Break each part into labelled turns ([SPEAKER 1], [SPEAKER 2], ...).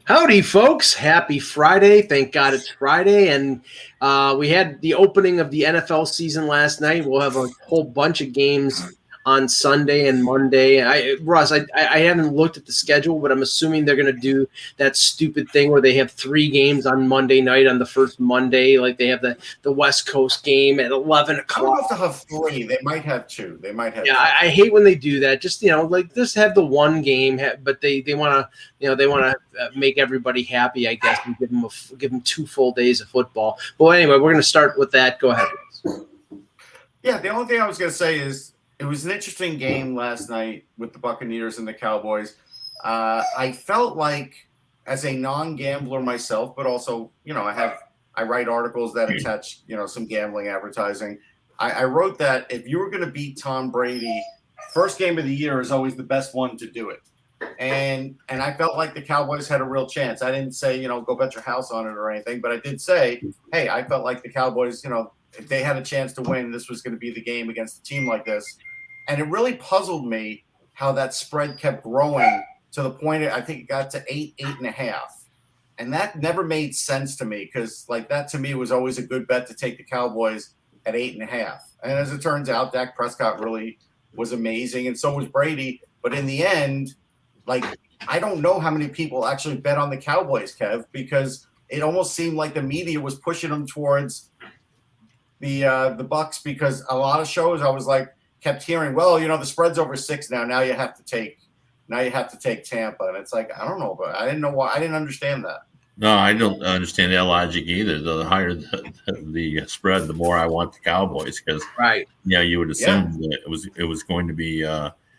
[SPEAKER 1] Howdy, folks. Happy Friday. Thank God it's Friday. And we had the opening of the NFL season last night. We'll have a whole bunch of games on Sunday and Monday. Russ, I haven't looked at the schedule, but I'm assuming they're going to do that stupid thing where they have 3 games on Monday night on the first Monday. Like they have the West Coast game at 11 o'clock.
[SPEAKER 2] I don't know if they'll have 3. They might have 2. They might have.
[SPEAKER 1] Yeah, I hate when they do that. Just just have the one game, but they want to make everybody happy, I guess, and give them 2 full days of football. Well, anyway, we're going to start with that. Go ahead, Russ.
[SPEAKER 2] Yeah, the only thing I was going to say is it was an interesting game last night with the Buccaneers and the Cowboys. I felt like, as a non-gambler myself, but also, I write articles that attach, some gambling advertising. I wrote that if you were going to beat Tom Brady, first game of the year is always the best one to do it. And I felt like the Cowboys had a real chance. I didn't say, go bet your house on it or anything, but I did say, hey, I felt like the Cowboys, if they had a chance to win, this was going to be the game against a team like this. And it really puzzled me how that spread kept growing to the point I think it got to 8.5. And that never made sense to me because, that to me was always a good bet to take the Cowboys at 8.5. And as it turns out, Dak Prescott really was amazing, and so was Brady. But in the end, I don't know how many people actually bet on the Cowboys, Kev, because it almost seemed like the media was pushing them towards the Bucks, because a lot of shows I was kept hearing, well, the spread's over 6 now. Now you have to take Tampa, and it's I don't know, but I didn't know why. I didn't understand that.
[SPEAKER 3] No, I don't understand that logic either. The higher the spread, the more I want the Cowboys, because
[SPEAKER 1] right,
[SPEAKER 3] you would assume that it was going to be.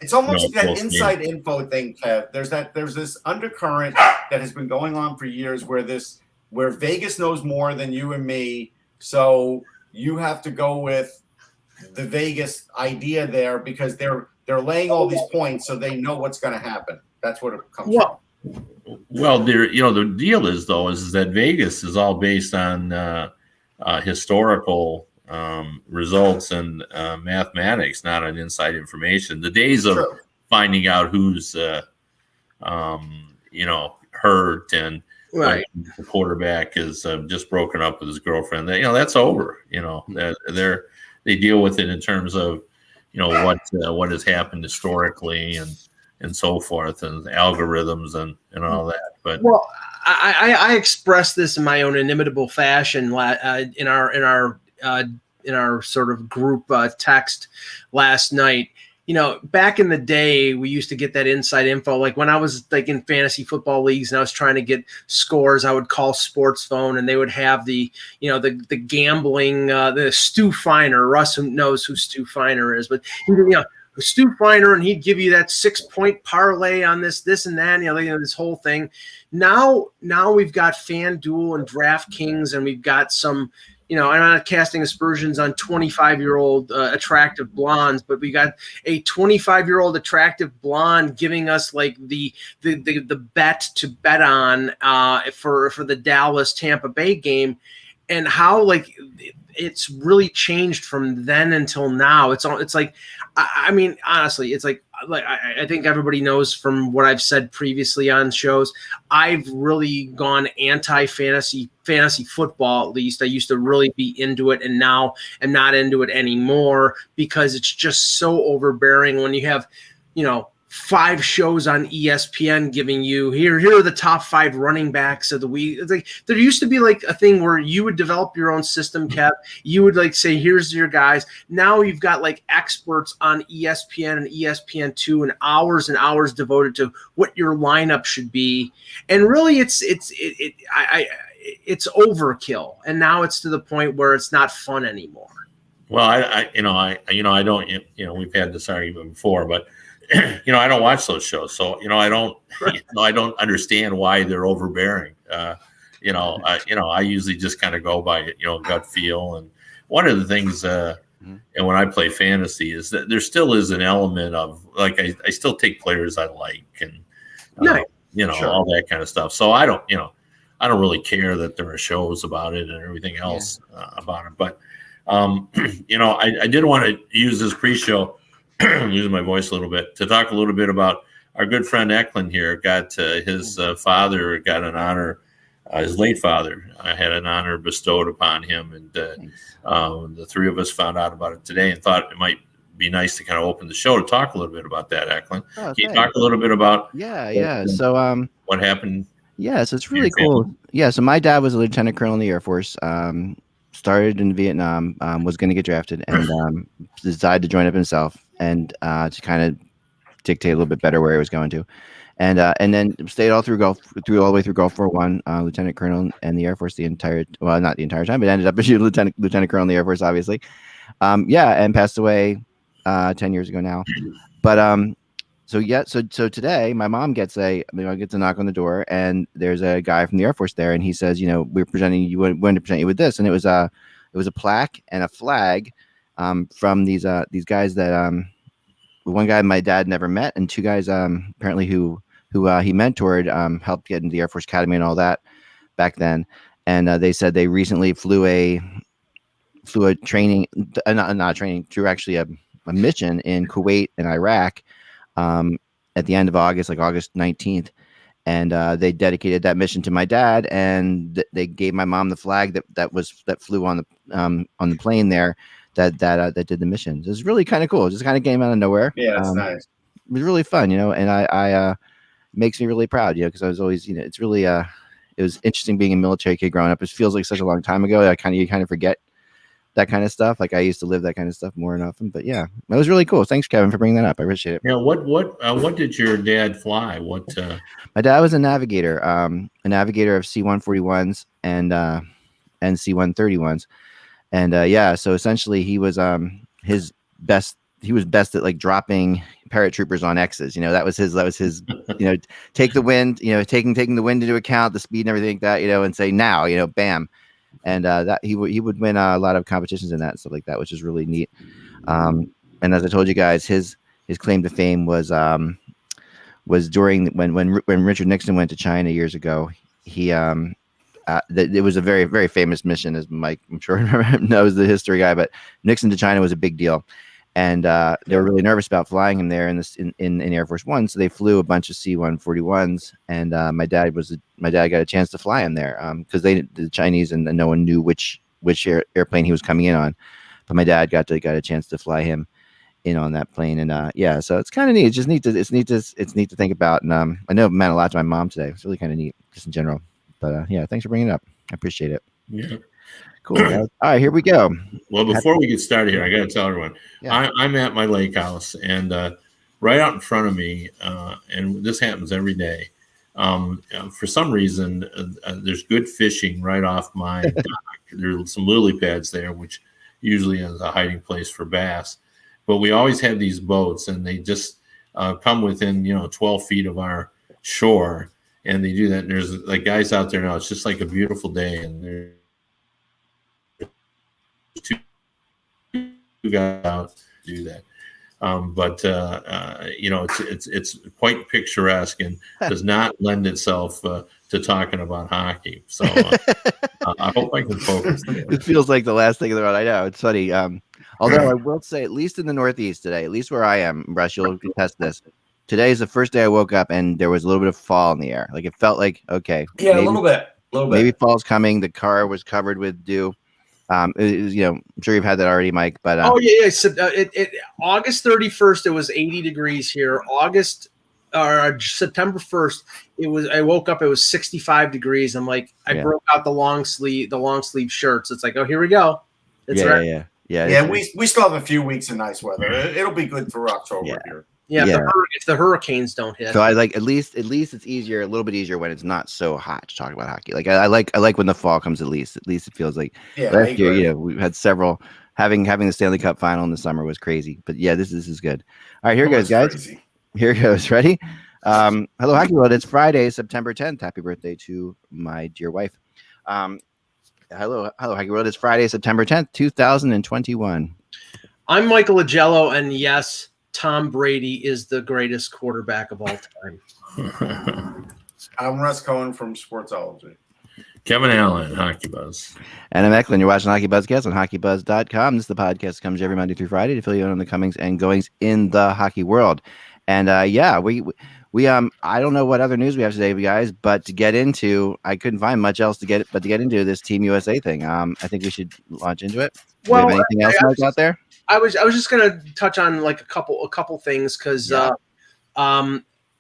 [SPEAKER 2] It's almost that inside info thing, Kev. There's this undercurrent that has been going on for years, where Vegas knows more than you and me, so you have to go with the Vegas idea there because they're laying all these points, so they know what's going to happen. That's what it comes from.
[SPEAKER 3] Well, the deal is that Vegas is all based on historical results and mathematics, not on inside information. The days of finding out who's hurt and
[SPEAKER 1] right,
[SPEAKER 3] the quarterback is just broken up with his girlfriend, that's over. They deal with it in terms of what has happened historically and so forth, and algorithms and all that. But
[SPEAKER 1] I expressed this in my own inimitable fashion in our sort of group text last night. Back in the day, we used to get that inside info. Like when I was in fantasy football leagues and I was trying to get scores, I would call Sports Phone and they would have the gambling, the Stu Feiner. Russ knows who Stu Feiner is, but Stu Feiner, and he'd give you that 6-point parlay on this and that, this whole thing. Now we've got FanDuel and DraftKings, and we've got some. I'm not casting aspersions on 25-year-old attractive blondes, but we got a 25-year-old attractive blonde giving us the bet to bet on for the Dallas Tampa Bay game, and how it's really changed from then until now. Honestly, I think everybody knows from what I've said previously on shows, I've really gone anti-fantasy football. At least I used to really be into it, and now I'm not into it anymore because it's just so overbearing when you have 5 shows on ESPN giving you here are the top 5 running backs of the week. It's there used to be a thing where you would develop your own system, Kev. You would say, here's your guys. Now you've got experts on ESPN and ESPN2 and hours devoted to what your lineup should be. And really it's overkill. And now it's to the point where it's not fun anymore.
[SPEAKER 3] Well, I don't, we've had this argument before, but I don't watch those shows, so I don't understand why they're overbearing. I usually just kind of go by gut feel. And one of the things, and when I play fantasy, is that there still is an element of I still take players I like and all that kind of stuff. So I don't really care that there are shows about it and everything else about it. But I did want to use this pre-show. Losing my voice a little bit to talk a little bit about our good friend Eklund here got his father got an honor. His late father had an honor bestowed upon him, and the three of us found out about it today and thought it might be nice to kind of open the show to talk a little bit about that, Eklund. Can you talk a little bit about
[SPEAKER 4] So
[SPEAKER 3] what happened?
[SPEAKER 4] Yeah, so it's really cool. Yeah, so my dad was a lieutenant colonel in the Air Force. Started in Vietnam, was going to get drafted, and decided to join up himself and to kind of dictate a little bit better where he was going to, and then stayed all the way through Gulf War One, lieutenant colonel in the Air Force not the entire time, but ended up as a lieutenant colonel in the Air Force, obviously. And passed away 10 years ago now, but So today my mom gets a knock on the door, and there's a guy from the Air Force there, and he says, we're presenting you, we wanted to present you with this, and it was a plaque and a flag from these guys that one guy my dad never met, and two guys apparently who he mentored, helped get into the Air Force Academy and all that back then, and they said they recently flew a training, not training, drew actually a mission in Kuwait and Iraq. At the end of August, like August 19th, and they dedicated that mission to my dad, and they gave my mom the flag that flew on the plane there that did the mission. It was really kind of cool. It just kind of came out of nowhere.
[SPEAKER 2] Yeah, it's nice.
[SPEAKER 4] It was really fun, and I makes me really proud, because I was always, it's really it was interesting being a military kid growing up. It feels like such a long time ago. You kind of forget that kind of stuff. Like I used to live that kind of stuff more and often, but yeah, it was really cool. Thanks, Kevin, for bringing that up. I appreciate it.
[SPEAKER 3] Yeah. What did your dad fly?
[SPEAKER 4] My dad was a navigator of C-141s and C-131s. And so essentially he was best at like dropping paratroopers on X's. That was his, take the wind, taking the wind into account, the speed and everything like that, and say now, bam. And that he would win a lot of competitions in that and stuff like that, which is really neat. And as I told you guys, his claim to fame was during when Richard Nixon went to China years ago. He it was a very, very famous mission, as Mike, I'm sure, knows, the history guy. But Nixon to China was a big deal, and they were really nervous about flying him there in Air Force One. So they flew a bunch of C-141s, and my dad got a chance to fly him there because the Chinese and no one knew which airplane he was coming in on. But my dad got a chance to fly him in on that plane, and so it's kind of neat. It's just neat to think about, and I know it meant a lot to my mom today. It's really kind of neat, just in general. But thanks for bringing it up. I appreciate it.
[SPEAKER 3] Yeah.
[SPEAKER 4] Cool. All right, here we go.
[SPEAKER 3] Well, before we get started here, I got to tell everyone, I'm at my lake house, and right out in front of me, and this happens every day. For some reason, there's good fishing right off my dock. There's some lily pads there, which usually is a hiding place for bass. But we always have these boats, and they just come within 12 feet of our shore, and they do that. And there's like guys out there now. It's just like a beautiful day, and there's two guys out to do that. It's quite picturesque and does not lend itself to talking about hockey. So I hope I can focus.
[SPEAKER 4] It feels like the last thing in the road. I know, it's funny. Although I will say, at least in the Northeast today, at least where I am, Russ, you'll test this. Today is the first day I woke up and there was a little bit of fall in the air. Like it felt like, okay.
[SPEAKER 2] Yeah, maybe, a little bit.
[SPEAKER 4] Maybe fall's coming. The car was covered with dew. I'm sure you've had that already, Mike. But
[SPEAKER 1] So, August 31st, it was 80 degrees here. September 1st, I woke up, it was 65 degrees. I'm like, I broke out the long sleeve shirts. It's like, oh, here we go.
[SPEAKER 4] Yeah.
[SPEAKER 2] We still have a few weeks of nice weather. It'll be good for October here.
[SPEAKER 1] Yeah, if the hurricanes don't hit.
[SPEAKER 4] So I like at least it's easier, a little bit easier when it's not so hot to talk about hockey. Like I like when the fall comes. At least it feels like last year. We've had several. Having the Stanley Cup final in the summer was crazy. But this is good. All right, here goes, guys. Crazy. Here goes. Ready? Hello, Hockey World. It's Friday, September 10th. Happy birthday to my dear wife. Hello, Hockey World. It's Friday, September 10th, 2021.
[SPEAKER 1] I'm Michael Agello, and yes, Tom Brady is the greatest quarterback of all time.
[SPEAKER 2] I'm Russ Cohen from Sportsology.
[SPEAKER 3] Kevin Allen, Hockey Buzz.
[SPEAKER 4] And I'm Eklund. You're watching HockeyBuzzcast on HockeyBuzz.com. This is the podcast that comes every Monday through Friday to fill you in on the comings and goings in the hockey world. And we We I don't know what other news we have today, guys, but to get into, I couldn't find much else to get into this Team USA thing. I think we should launch into it. Do we have anything else, Mike, out there?
[SPEAKER 1] I was just gonna touch on like a couple things because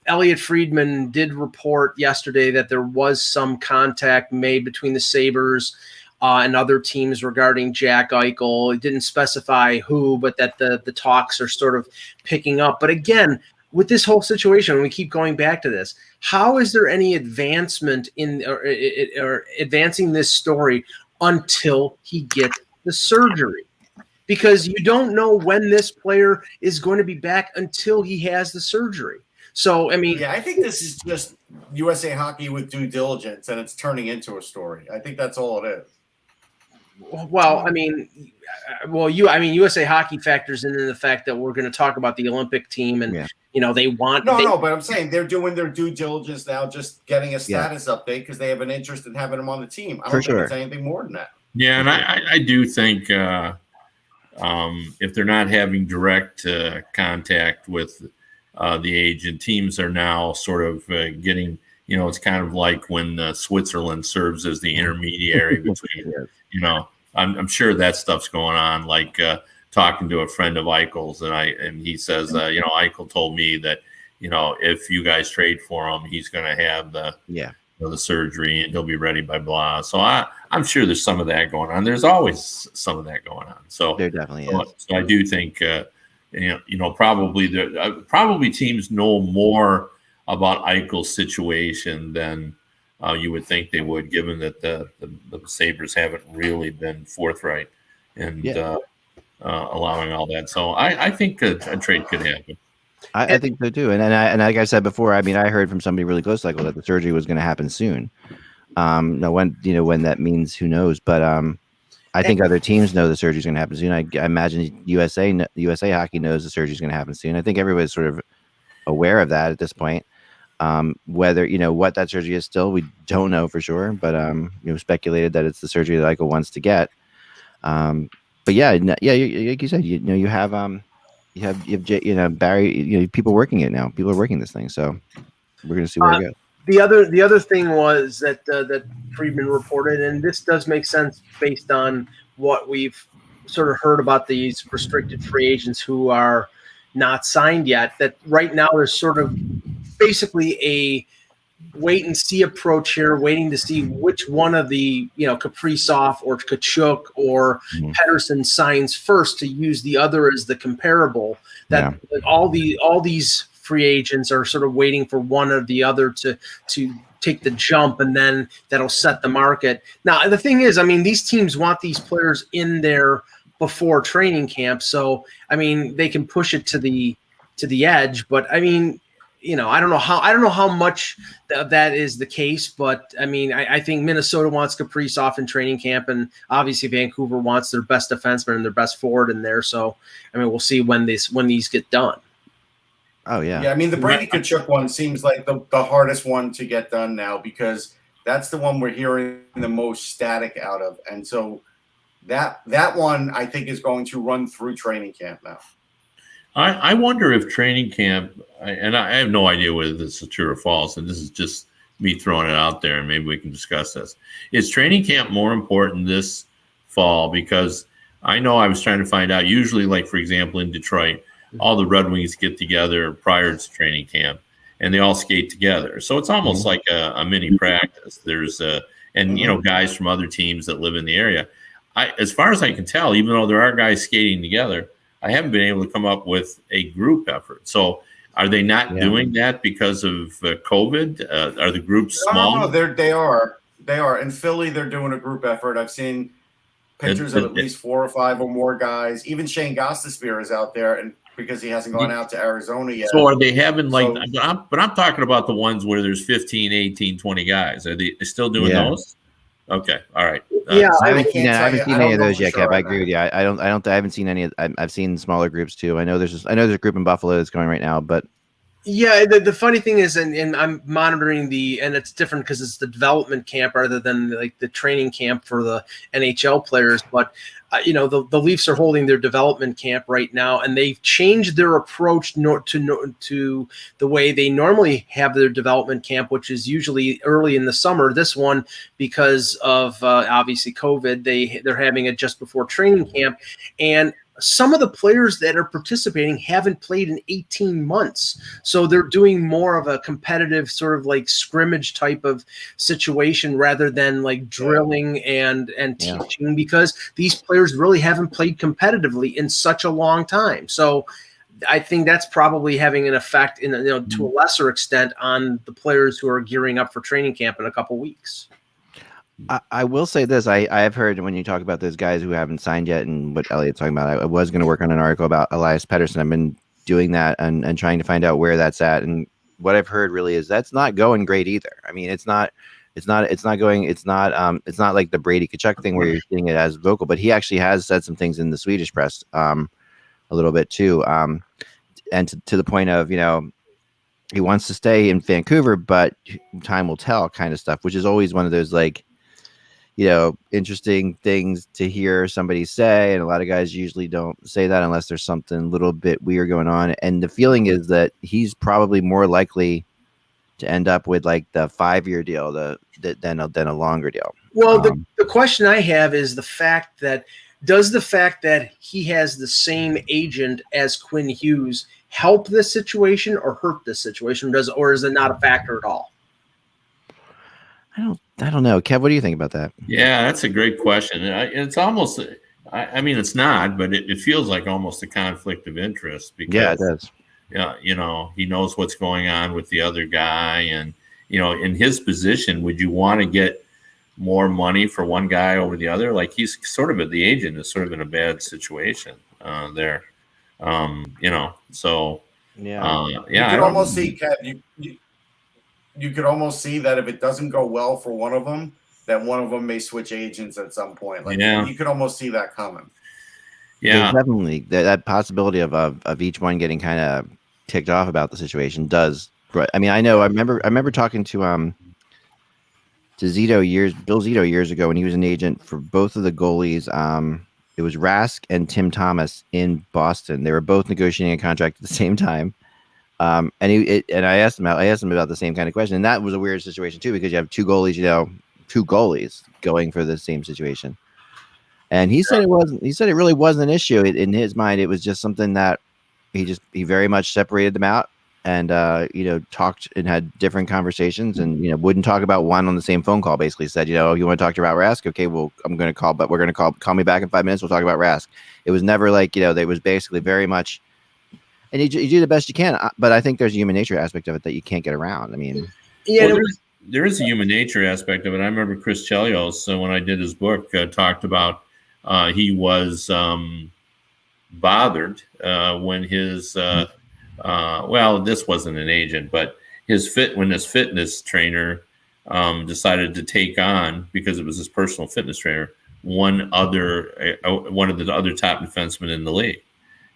[SPEAKER 1] Elliot Friedman did report yesterday that there was some contact made between the Sabres and other teams regarding Jack Eichel. It didn't specify who, but that the talks are sort of picking up. But again, with this whole situation, we keep going back to this. How is there any advancement in or advancing this story until he gets the surgery? Because you don't know when this player is going to be back until he has the surgery. So, I mean,
[SPEAKER 2] I think this is just USA Hockey with due diligence, and it's turning into a story. I think that's all it is.
[SPEAKER 1] Well, I mean, USA Hockey factors in the fact that we're going to talk about the Olympic team, and they want
[SPEAKER 2] no, but I'm saying they're doing their due diligence now, just getting a status update because they have an interest in having him on the team. I don't think it's anything more than that.
[SPEAKER 3] Yeah, and I do think if they're not having direct contact with the agent, teams are now sort of getting. It's kind of like when Switzerland serves as the intermediary between. I'm sure that stuff's going on. Like talking to a friend of Eichel's, and he says, Eichel told me that, if you guys trade for him, he's going to have the surgery and he'll be ready by blah. So I'm sure there's some of that going on. There's always some of that going on. So
[SPEAKER 4] there definitely is.
[SPEAKER 3] So I do think, probably teams know more about Eichel's situation than you would think they would, given that the Sabres haven't really been forthright in allowing all that. So I think a trade could happen.
[SPEAKER 4] I think so too. And like I said before, I mean, I heard from somebody really close to Eichel that the surgery was going to happen soon. Now when that means, who knows? But I think other teams know the surgery is going to happen soon. I imagine USA Hockey knows the surgery is going to happen soon. I think everybody's sort of aware of that at this point. Whether what that surgery is still, we don't know for sure, but speculated that it's the surgery that Eichel wants to get. But like you said, you have Barry, people working it now. People are working this thing, so we're gonna see where it goes.
[SPEAKER 1] The other thing was that Friedman reported, and this does make sense based on what we've sort of heard about these restricted free agents who are not signed yet. That right now there's sort of basically a wait and see approach here, waiting to see which one of the Kaprizov or Tkachuk or Pettersson signs first to use the other as the comparable. That all these free agents are sort of waiting for one or the other to take the jump, and then that'll set the market. Now the thing is, I mean, these teams want these players in there before training camp, so I mean they can push it to the edge. But I mean, I don't know how much that is the case, but I mean, I think Minnesota wants Kaprizov in training camp, and obviously Vancouver wants their best defenseman and their best forward in there. So, I mean, we'll see when these get done.
[SPEAKER 4] Oh yeah.
[SPEAKER 2] Yeah, I mean, the Brady Tkachuk one seems like the hardest one to get done now, because that's the one we're hearing the most static out of, and so that one I think is going to run through training camp now.
[SPEAKER 3] I wonder if training camp, and I have no idea whether this is true or false, and this is just me throwing it out there, and maybe we can discuss this. Is training camp more important this fall? Because I know I was trying to find out, usually, like, for example, in Detroit, all the Red Wings get together prior to training camp, and they all skate together. So it's almost like a mini practice. There's guys from other teams that live in the area. As far as I can tell, even though there are guys skating together, I haven't been able to come up with a group effort. So are they not doing that because of COVID? Are the groups small?
[SPEAKER 2] No, they are. In Philly, they're doing a group effort. I've seen pictures of at least 4 or 5 or more guys. Even Shane Gostisbehere is out there, and because he hasn't gone out to Arizona yet.
[SPEAKER 3] So are they having but I'm talking about the ones where there's 15, 18, 20 guys. Are they still doing those? Okay. All right.
[SPEAKER 1] I
[SPEAKER 4] haven't seen any of those yet, Kev. I agree with you. I haven't seen any. I've seen smaller groups too. I know there's a group in Buffalo that's going right now, but
[SPEAKER 1] Yeah, the funny thing is, and I'm monitoring and it's different because it's the development camp rather than like the training camp for the NHL players. But the Leafs are holding their development camp right now, and they've changed their approach to the way they normally have their development camp, which is usually early in the summer. This one, because of obviously COVID, they're having it just before training camp, and some of the players that are participating haven't played in 18 months. So they're doing more of a competitive sort of like scrimmage type of situation rather than like drilling and teaching, because these players really haven't played competitively in such a long time. So I think that's probably having an effect to a lesser extent on the players who are gearing up for training camp in a couple weeks.
[SPEAKER 4] I will say this. I've heard when you talk about those guys who haven't signed yet and what Elliot's talking about, I was going to work on an article about Elias Pettersson. I've been doing that and trying to find out where that's at. And what I've heard really is that's not going great either. I mean, it's not like the Brady Tkachuk thing where you're seeing it as vocal, but he actually has said some things in the Swedish press a little bit too. And to the point of, he wants to stay in Vancouver, but time will tell kind of stuff, which is always one of those like, interesting things to hear somebody say. And a lot of guys usually don't say that unless there's something a little bit weird going on. And the feeling is that he's probably more likely to end up with like the 5-year deal than a longer deal.
[SPEAKER 1] Well, the question I have is the fact that he has the same agent as Quinn Hughes help this situation or hurt this situation? Or is it not a factor at all?
[SPEAKER 4] I don't know. Kev, what do you think about that?
[SPEAKER 3] Yeah, that's a great question. It's almost, I mean, it's not, but it feels like almost a conflict of interest because,
[SPEAKER 4] yeah, it does.
[SPEAKER 3] He knows what's going on with the other guy. And, in his position, would you want to get more money for one guy over the other? Like he's the agent is sort of in a bad situation there. So,
[SPEAKER 2] yeah. You could almost see, Kev, you could almost see that if it doesn't go well for one of them, that one of them may switch agents at some point. You could almost see that coming.
[SPEAKER 4] Yeah, there's definitely that possibility of each one getting kind of ticked off about the situation does. I mean, I remember talking to Bill Zito years ago when he was an agent for both of the goalies. It was Rask and Tim Thomas in Boston. They were both negotiating a contract at the same time. And I asked him about the same kind of question, and that was a weird situation too because you have two goalies going for the same situation. And he said it really wasn't an issue in his mind. It was just something that he very much separated them out and talked and had different conversations and wouldn't talk about one on the same phone call. Basically said, you want to talk about Rask? Okay, well I'm going to call, but we're going to call me back in 5 minutes. We'll talk about Rask. It was never like it was basically very much. And you do the best you can, but I think there's a human nature aspect of it that you can't get around. I mean,
[SPEAKER 3] there is a human nature aspect of it. I remember Chris Chelios, when I did his book, talked about he was bothered when his this wasn't an agent, but when his fitness trainer decided to take on, because it was his personal fitness trainer, one of the other top defensemen in the league.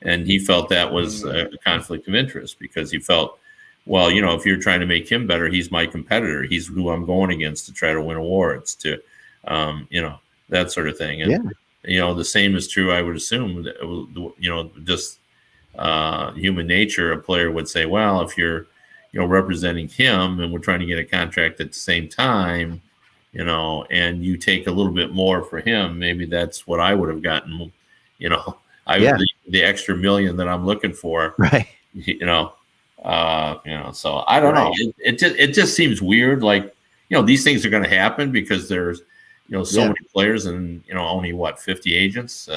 [SPEAKER 3] And he felt that was a conflict of interest because he felt, well, if you're trying to make him better, he's my competitor. He's who I'm going against to try to win awards, that sort of thing. And, the same is true, I would assume, just human nature. A player would say, well, if you're, representing him and we're trying to get a contract at the same time, and you take a little bit more for him, maybe that's what I would have gotten, the extra $1 million that I'm looking for,
[SPEAKER 4] right?
[SPEAKER 3] So I don't know. It just seems weird. Like, these things are going to happen because there's, so many players and, only 50 agents.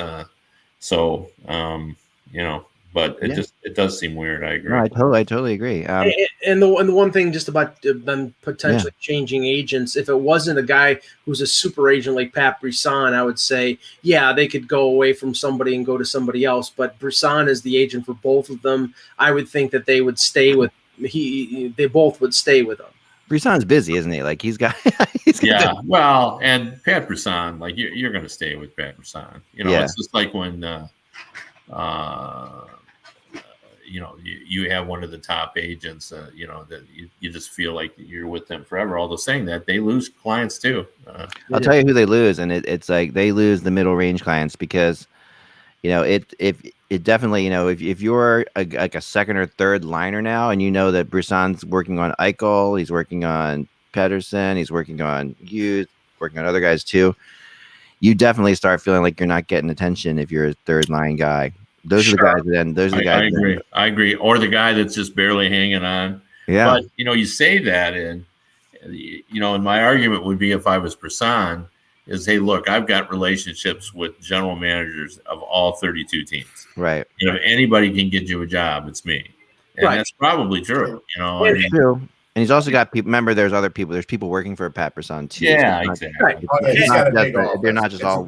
[SPEAKER 3] But it does seem weird. I agree.
[SPEAKER 4] No, I totally agree.
[SPEAKER 1] And the one thing just about them potentially changing agents, if it wasn't a guy who's a super agent like Pat Brisson, I would say, they could go away from somebody and go to somebody else. But Brisson is the agent for both of them. I would think that they would stay with they both would stay with him.
[SPEAKER 4] Brisson's busy, isn't he? Like he's got.
[SPEAKER 3] Well, and Pat Brisson, like you're going to stay with Pat Brisson. It's just like when. you have one of the top agents, that you just feel like you're with them forever. Although saying that, they lose clients too.
[SPEAKER 4] I'll tell you who they lose, and it's like they lose the middle range clients because, it definitely, if you're like a second or third liner now, and that Brisson's working on Eichel, he's working on Pedersen, he's working on Hughes, working on other guys too, you definitely start feeling like you're not getting attention if you're a third line guy. Those are the guys. Then those are the guys.
[SPEAKER 3] I agree. Or the guy that's just barely hanging on.
[SPEAKER 4] Yeah.
[SPEAKER 3] But you say that, and and my argument would be if I was Brisson, is hey, look, I've got relationships with general managers of all 32 teams.
[SPEAKER 4] Right.
[SPEAKER 3] If anybody can get you a job, it's me. And that's probably true.
[SPEAKER 4] It's true. And he's also got people. Remember, there's other people. There's people working for Pat Brisson too.
[SPEAKER 3] Yeah, so exactly.
[SPEAKER 4] They're not just all.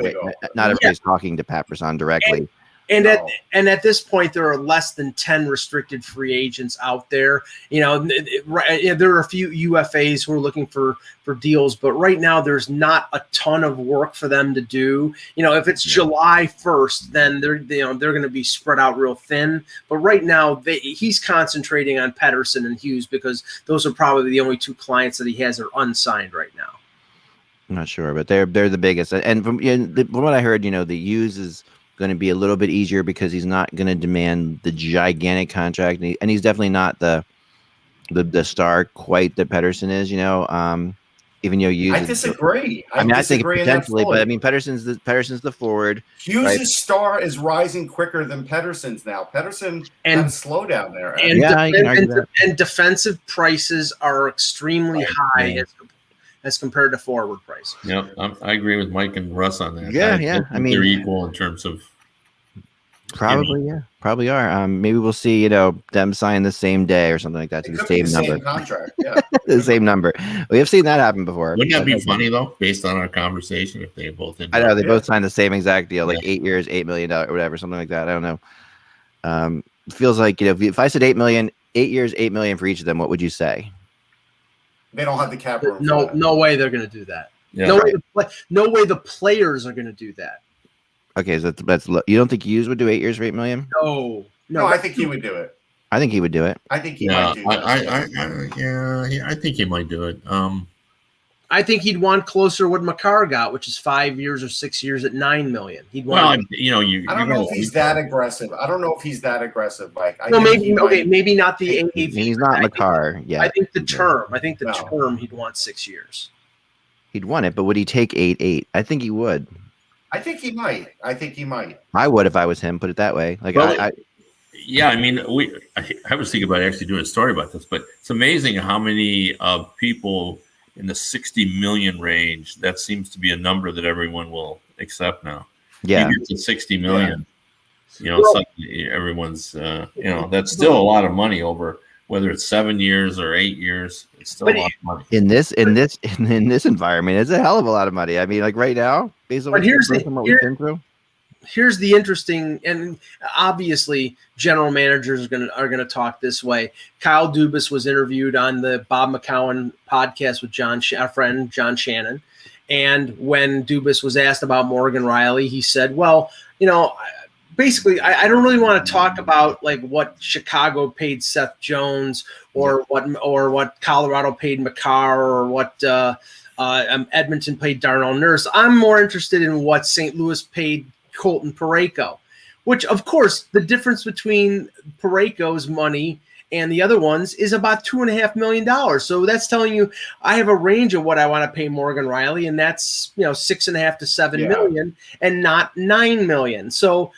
[SPEAKER 4] Not everybody's talking to Pat Brisson directly.
[SPEAKER 1] And at this point, there are less than 10 restricted free agents out there. There are a few UFAs who are looking for deals, but right now there's not a ton of work for them to do. If it's July 1st, then they're going to be spread out real thin. But right now, he's concentrating on Pedersen and Hughes because those are probably the only two clients that he has that are unsigned right now.
[SPEAKER 4] I'm not sure, but they're the biggest. And from what I heard, the Hughes is going to be a little bit easier because he's not going to demand the gigantic contract, and he's definitely not the star quite that Pedersen is. Even Hughes.
[SPEAKER 2] I disagree.
[SPEAKER 4] I think potentially, but Pedersen's the forward.
[SPEAKER 2] Hughes' star is rising quicker than Pedersen's now. Pedersen had a slowdown there.
[SPEAKER 1] And defensive prices are extremely high as compared to forward prices.
[SPEAKER 3] Yeah, I agree with Mike and Russ on that.
[SPEAKER 4] Yeah.
[SPEAKER 3] They're equal in terms of
[SPEAKER 4] probably are. Maybe we'll see, them sign the same day or something like that to the same number.
[SPEAKER 2] Same contract, yeah.
[SPEAKER 4] The same number. We have seen that happen before.
[SPEAKER 3] Wouldn't that be funny though, based on our conversation, if they both?
[SPEAKER 4] I know they both signed the same exact deal, like 8 years, $8 million or whatever, something like that. I don't know. It feels like if I said 8 million, 8 years, 8 million for each of them, what would you say?
[SPEAKER 2] They don't have the cap room.
[SPEAKER 1] No way they're going to do that.
[SPEAKER 3] Yeah.
[SPEAKER 1] No way the players are going to do that.
[SPEAKER 4] Okay, so that's you don't think Hughes would do 8 years for $8 million?
[SPEAKER 1] No,
[SPEAKER 2] I think he would do it.
[SPEAKER 4] I think he would do it.
[SPEAKER 2] I think he might do it.
[SPEAKER 3] I think he might do it.
[SPEAKER 1] I think he'd want closer what Makar got, which is 5 years or 6 years at $9 million. He'd want.
[SPEAKER 2] I don't know if he's that aggressive. Mike.
[SPEAKER 1] Maybe not the AAV.
[SPEAKER 4] He's not Makar. Yeah,
[SPEAKER 1] I think the term. Term he'd want 6 years.
[SPEAKER 4] He'd want it, but would he take 8-8? I think he would.
[SPEAKER 2] I think he might.
[SPEAKER 4] I would if I was him. Put it that way. I
[SPEAKER 3] was thinking about actually doing a story about this, but it's amazing how many people in the 60 million range, that seems to be a number that everyone will accept now.
[SPEAKER 4] Yeah.
[SPEAKER 3] You get to 60 million, suddenly everyone's, that's still a lot of money over whether it's 7 years or 8 years. It's still a lot of money.
[SPEAKER 4] In this environment, it's a hell of a lot of money. I mean, like right now, based on what we've been through.
[SPEAKER 1] Here's the interesting, and obviously general managers are gonna talk this way. Kyle Dubas was interviewed on the Bob McCown podcast with our friend John Shannon, and when Dubas was asked about Morgan Riley, he said, "Well, basically, I don't really want to talk about like what Chicago paid Seth Jones or what Colorado paid Makar or what Edmonton paid Darnell Nurse. I'm more interested in what St. Louis paid Colton Parayko," which, of course, the difference between Parayko's money and the other ones is about $2.5 million. So that's telling you I have a range of what I want to pay Morgan Riley, and that's $6.5 to $7 million, and not $9 million. So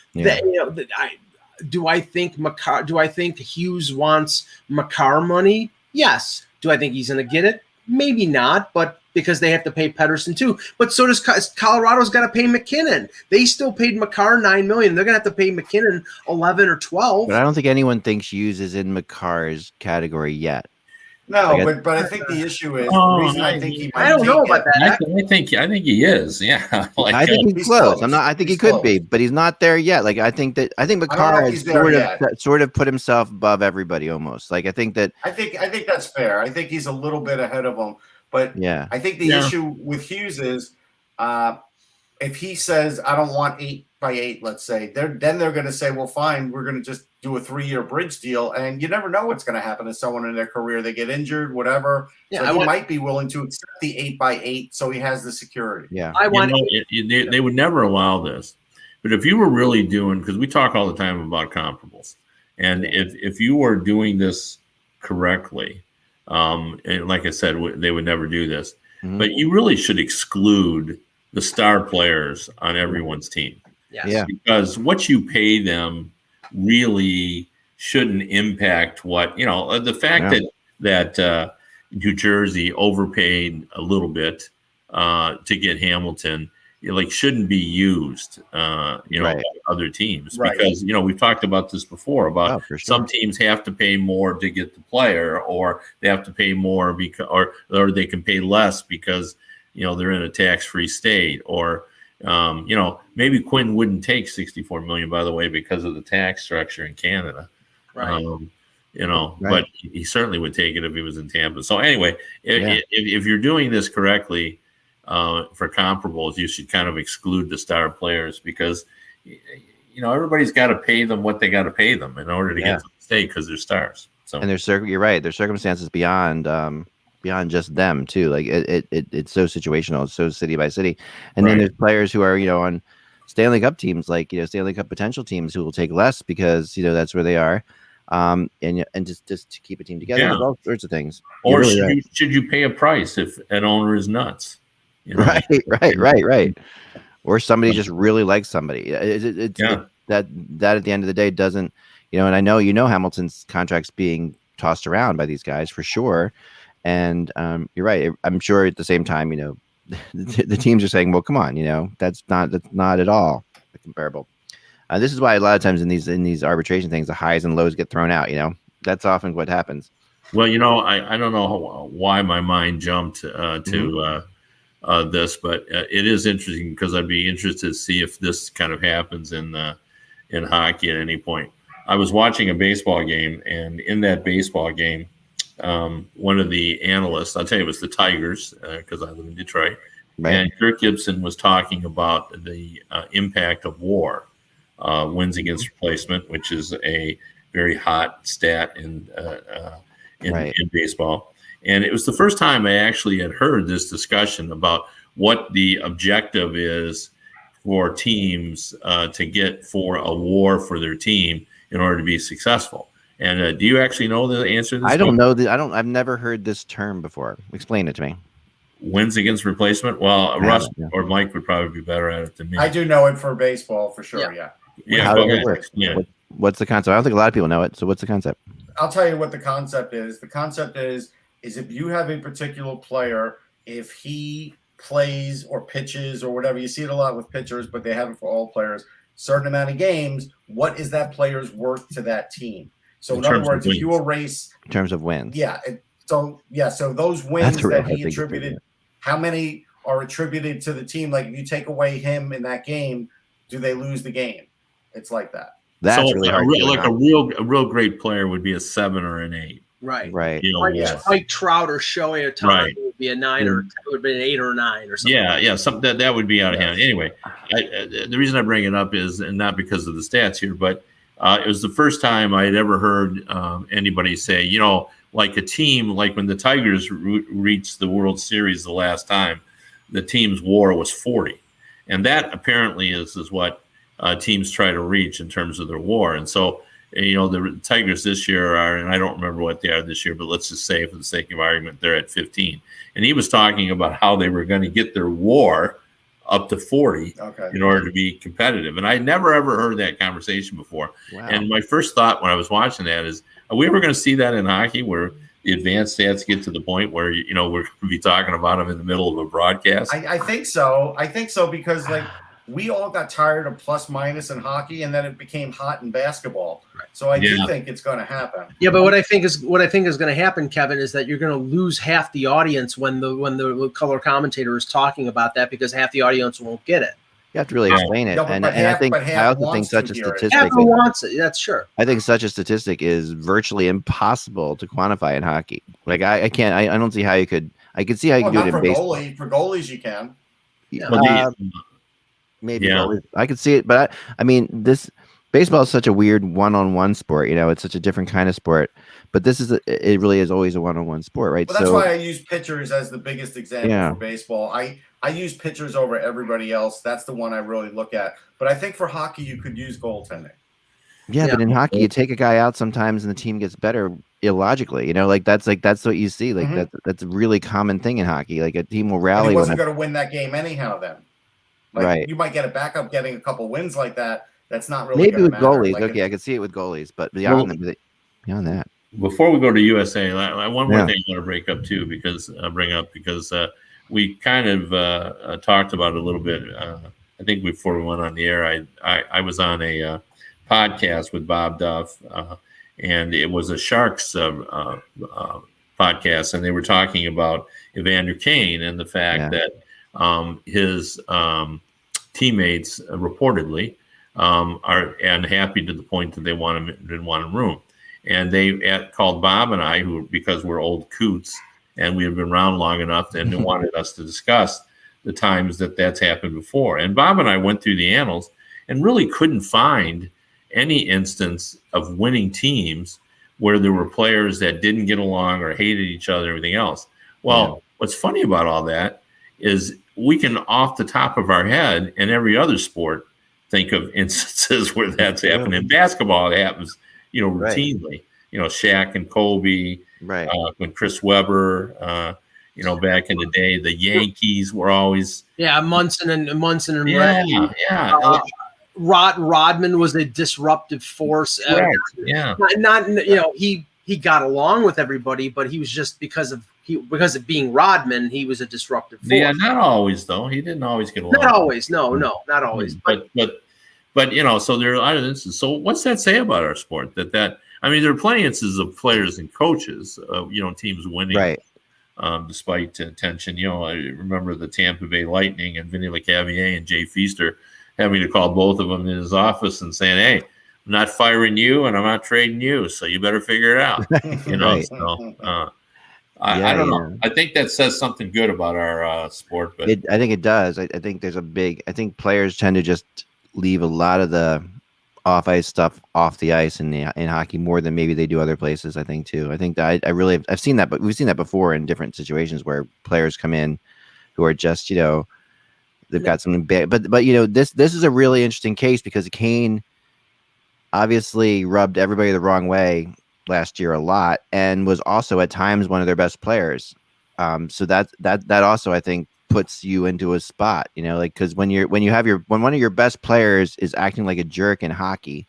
[SPEAKER 1] do I think Hughes wants Makar money? Yes. Do I think he's going to get it? Maybe not, but because they have to pay Pedersen too. But so does Colorado's got to pay McKinnon. They still paid Makar $9 million. They're going to have to pay McKinnon 11 or 12.
[SPEAKER 4] But I don't think anyone thinks Hughes is in Makar's category yet.
[SPEAKER 2] No, but I think the issue is the reason I think he might.
[SPEAKER 1] I don't know about that.
[SPEAKER 3] I think he is. Yeah,
[SPEAKER 4] I think he's close. I think he could be, but he's not there yet. Like I think Makar has sort of put himself above everybody almost. Like I think
[SPEAKER 2] that's fair. I think he's a little bit ahead of him. But I think the issue with Hughes is if he says, I don't want 8x8, let's say, then they're going to say, well, fine, we're going to just do a 3-year bridge deal. And you never know what's going to happen to someone in their career. They get injured, whatever.
[SPEAKER 1] Yeah,
[SPEAKER 2] so he might be willing to accept the 8x8 so he has the security.
[SPEAKER 4] Yeah.
[SPEAKER 3] They would never allow this. But if you were really doing, because we talk all the time about comparables, and if you were doing this correctly, and like I said, they would never do this, but you really should exclude the star players on everyone's team.
[SPEAKER 1] Yes.
[SPEAKER 4] Yeah.
[SPEAKER 3] Because what you pay them really shouldn't impact what, the fact that New Jersey overpaid a little bit to get Hamilton, shouldn't be used, by other teams.
[SPEAKER 2] Right.
[SPEAKER 3] Because, we've talked about this before about
[SPEAKER 4] for sure.
[SPEAKER 3] some teams have to pay more to get the player, or they have to pay more because, or they can pay less because, they're in a tax-free state, or, maybe Quinn wouldn't take $64 million, by the way, because of the tax structure in Canada.
[SPEAKER 1] Right.
[SPEAKER 3] But he certainly would take it if he was in Tampa. So anyway, if you're doing this correctly for comparables, you should kind of exclude the star players, because, everybody's got to pay them what they got to pay them in order to get to the state, because they're stars. So, and
[SPEAKER 4] you're right. There's circumstances beyond just them too. Like it's so situational. It's so city by city. And then there's players who are, on Stanley Cup teams, like, Stanley Cup potential teams who will take less because, that's where they are. And just to keep a team together, all sorts of things.
[SPEAKER 3] Or should you pay a price if an owner is nuts?
[SPEAKER 4] Right. Or somebody just really likes somebody. That at the end of the day doesn't, and I know, Hamilton's contract's being tossed around by these guys for sure. And you're right. I'm sure at the same time, the teams are saying, well, come on, that's not at all comparable. This is why a lot of times in these arbitration things, the highs and lows get thrown out. That's often what happens.
[SPEAKER 3] Well, I don't know why my mind jumped to this, but it is interesting, because I'd be interested to see if this kind of happens in hockey at any point. I was watching a baseball game, and in that baseball game, one of the analysts, I'll tell you, it was the Tigers, because I live in Detroit, and Kirk Gibson was talking about the impact of war, wins against replacement, which is a very hot stat in baseball. And it was the first time I actually had heard this discussion about what the objective is for teams to get for a war for their team in order to be successful. And do you actually know the answer to this?
[SPEAKER 4] I don't know. I've never heard this term before. Explain it to me.
[SPEAKER 3] Wins against replacement? Well, Russ or Mike would probably be better at it than me.
[SPEAKER 2] I do know it for baseball for sure.
[SPEAKER 3] Yeah.
[SPEAKER 4] How does it work? What's the concept? I don't think a lot of people know it. So what's the concept?
[SPEAKER 2] I'll tell you what the concept is. The concept is if you have a particular player, if he plays or pitches or whatever, you see it a lot with pitchers, but they have it for all players, certain amount of games, what is that player's worth to that team? So in other words, if you erase
[SPEAKER 4] in terms of wins,
[SPEAKER 2] so those wins that he attributed, how many are attributed to the team? Like if you take away him in that game, do they lose the game? It's like that.
[SPEAKER 4] That's really hard.
[SPEAKER 3] A real great player would be a 7 or an 8.
[SPEAKER 1] Right.
[SPEAKER 2] Mike
[SPEAKER 1] Trout or Shohei Ohtani would be a 9, or it would be an 8 or a 9 or something.
[SPEAKER 3] Yeah. Something that would be out of hand. Anyway, the reason I bring it up is, and not because of the stats here, but it was the first time I had ever heard anybody say, like a team, like when the Tigers reached the World Series the last time, the team's WAR was 40, and that apparently is what teams try to reach in terms of their WAR. And so, the Tigers this year are, and I don't remember what they are this year, but let's just say for the sake of argument, they're at 15. And he was talking about how they were going to get their WAR up to 40 in order to be competitive. And I never, ever heard that conversation before. Wow. And my first thought when I was watching that is, are we ever going to see that in hockey where the advanced stats get to the point where, we're going to be talking about them in the middle of a broadcast?
[SPEAKER 2] I think so. Because we all got tired of plus minus in hockey, and then it became hot in basketball. So I do think it's going to happen.
[SPEAKER 1] Yeah, but what I think is going to happen, Kevin, is that you're going to lose half the audience when the color commentator is talking about that, because half the audience won't get it.
[SPEAKER 4] You have to really explain it. And I also think such a statistic.
[SPEAKER 1] Everyone wants it. That's sure.
[SPEAKER 4] I think such a statistic is virtually impossible to quantify in hockey. Like I can't. I don't see how you could. I could see how you could do it in baseball.
[SPEAKER 2] For goalies, you can.
[SPEAKER 3] Yeah.
[SPEAKER 4] maybe goalies. I could see it, but I mean, this baseball is such a weird one-on-one sport. It's such a different kind of sport. But this is it really is always a one-on-one sport, right?
[SPEAKER 2] Well, that's why I use pitchers as the biggest example for baseball. I use pitchers over everybody else. That's the one I really look at. But I think for hockey, you could use goaltending.
[SPEAKER 4] Yeah, but in hockey, you take a guy out sometimes, and the team gets better illogically. That's what you see. That's a really common thing in hockey. Like a team will rally.
[SPEAKER 2] And he wasn't going to win that game anyhow. Then,
[SPEAKER 4] right?
[SPEAKER 2] You might get a backup getting a couple wins like that. That's not really
[SPEAKER 4] maybe with
[SPEAKER 2] matter.
[SPEAKER 4] Goalies. I could see it with goalies, but beyond that.
[SPEAKER 3] Before we go to USA, one more thing I want to bring up because we kind of talked about it a little bit. I think before we went on the air, I was on a podcast with Bob Duff, and it was a Sharks podcast, and they were talking about Evander Kane and the fact that his teammates reportedly are unhappy to the point that they didn't want him room. And they called Bob and I, because we're old coots and we have been around long enough, and they wanted us to discuss the times that's happened before. And Bob and I went through the annals and really couldn't find any instance of winning teams where there were players that didn't get along or hated each other and everything else. Well, what's funny about all that is we can, off the top of our head, in every other sport, think of instances where that's happened. In basketball, it happens routinely, Shaq and Kobe,
[SPEAKER 4] right?
[SPEAKER 3] When Chris Webber, back in the day, the Yankees were always
[SPEAKER 1] Munson and
[SPEAKER 3] Red.
[SPEAKER 1] Rodman was a disruptive force. He got along with everybody, but he was just because of being Rodman, he was a disruptive force.
[SPEAKER 3] Yeah, not always though. He didn't always get along.
[SPEAKER 1] Not always, no, not always.
[SPEAKER 3] But so there are a lot of instances. So what's that say about our sport? There are plenty of instances of players and coaches, teams winning,
[SPEAKER 4] right?
[SPEAKER 3] Despite tension. I remember the Tampa Bay Lightning and Vinny LeCavier and Jay Feaster having to call both of them in his office and saying, "Hey, I'm not firing you and I'm not trading you, so you better figure it out."
[SPEAKER 4] Right.
[SPEAKER 3] So I don't know. I think that says something good about our sport. But
[SPEAKER 4] I think it does. I think there's I think players tend to just leave a lot of the off-ice stuff off the ice in hockey more than maybe they do other places. I think too. I think that I've seen that, but we've seen that before in different situations where players come in who are just they've got something bad. But this is a really interesting case because Kane obviously rubbed everybody the wrong way last year a lot and was also at times one of their best players. So that also I think puts you into a spot, because when one of your best players is acting like a jerk in hockey,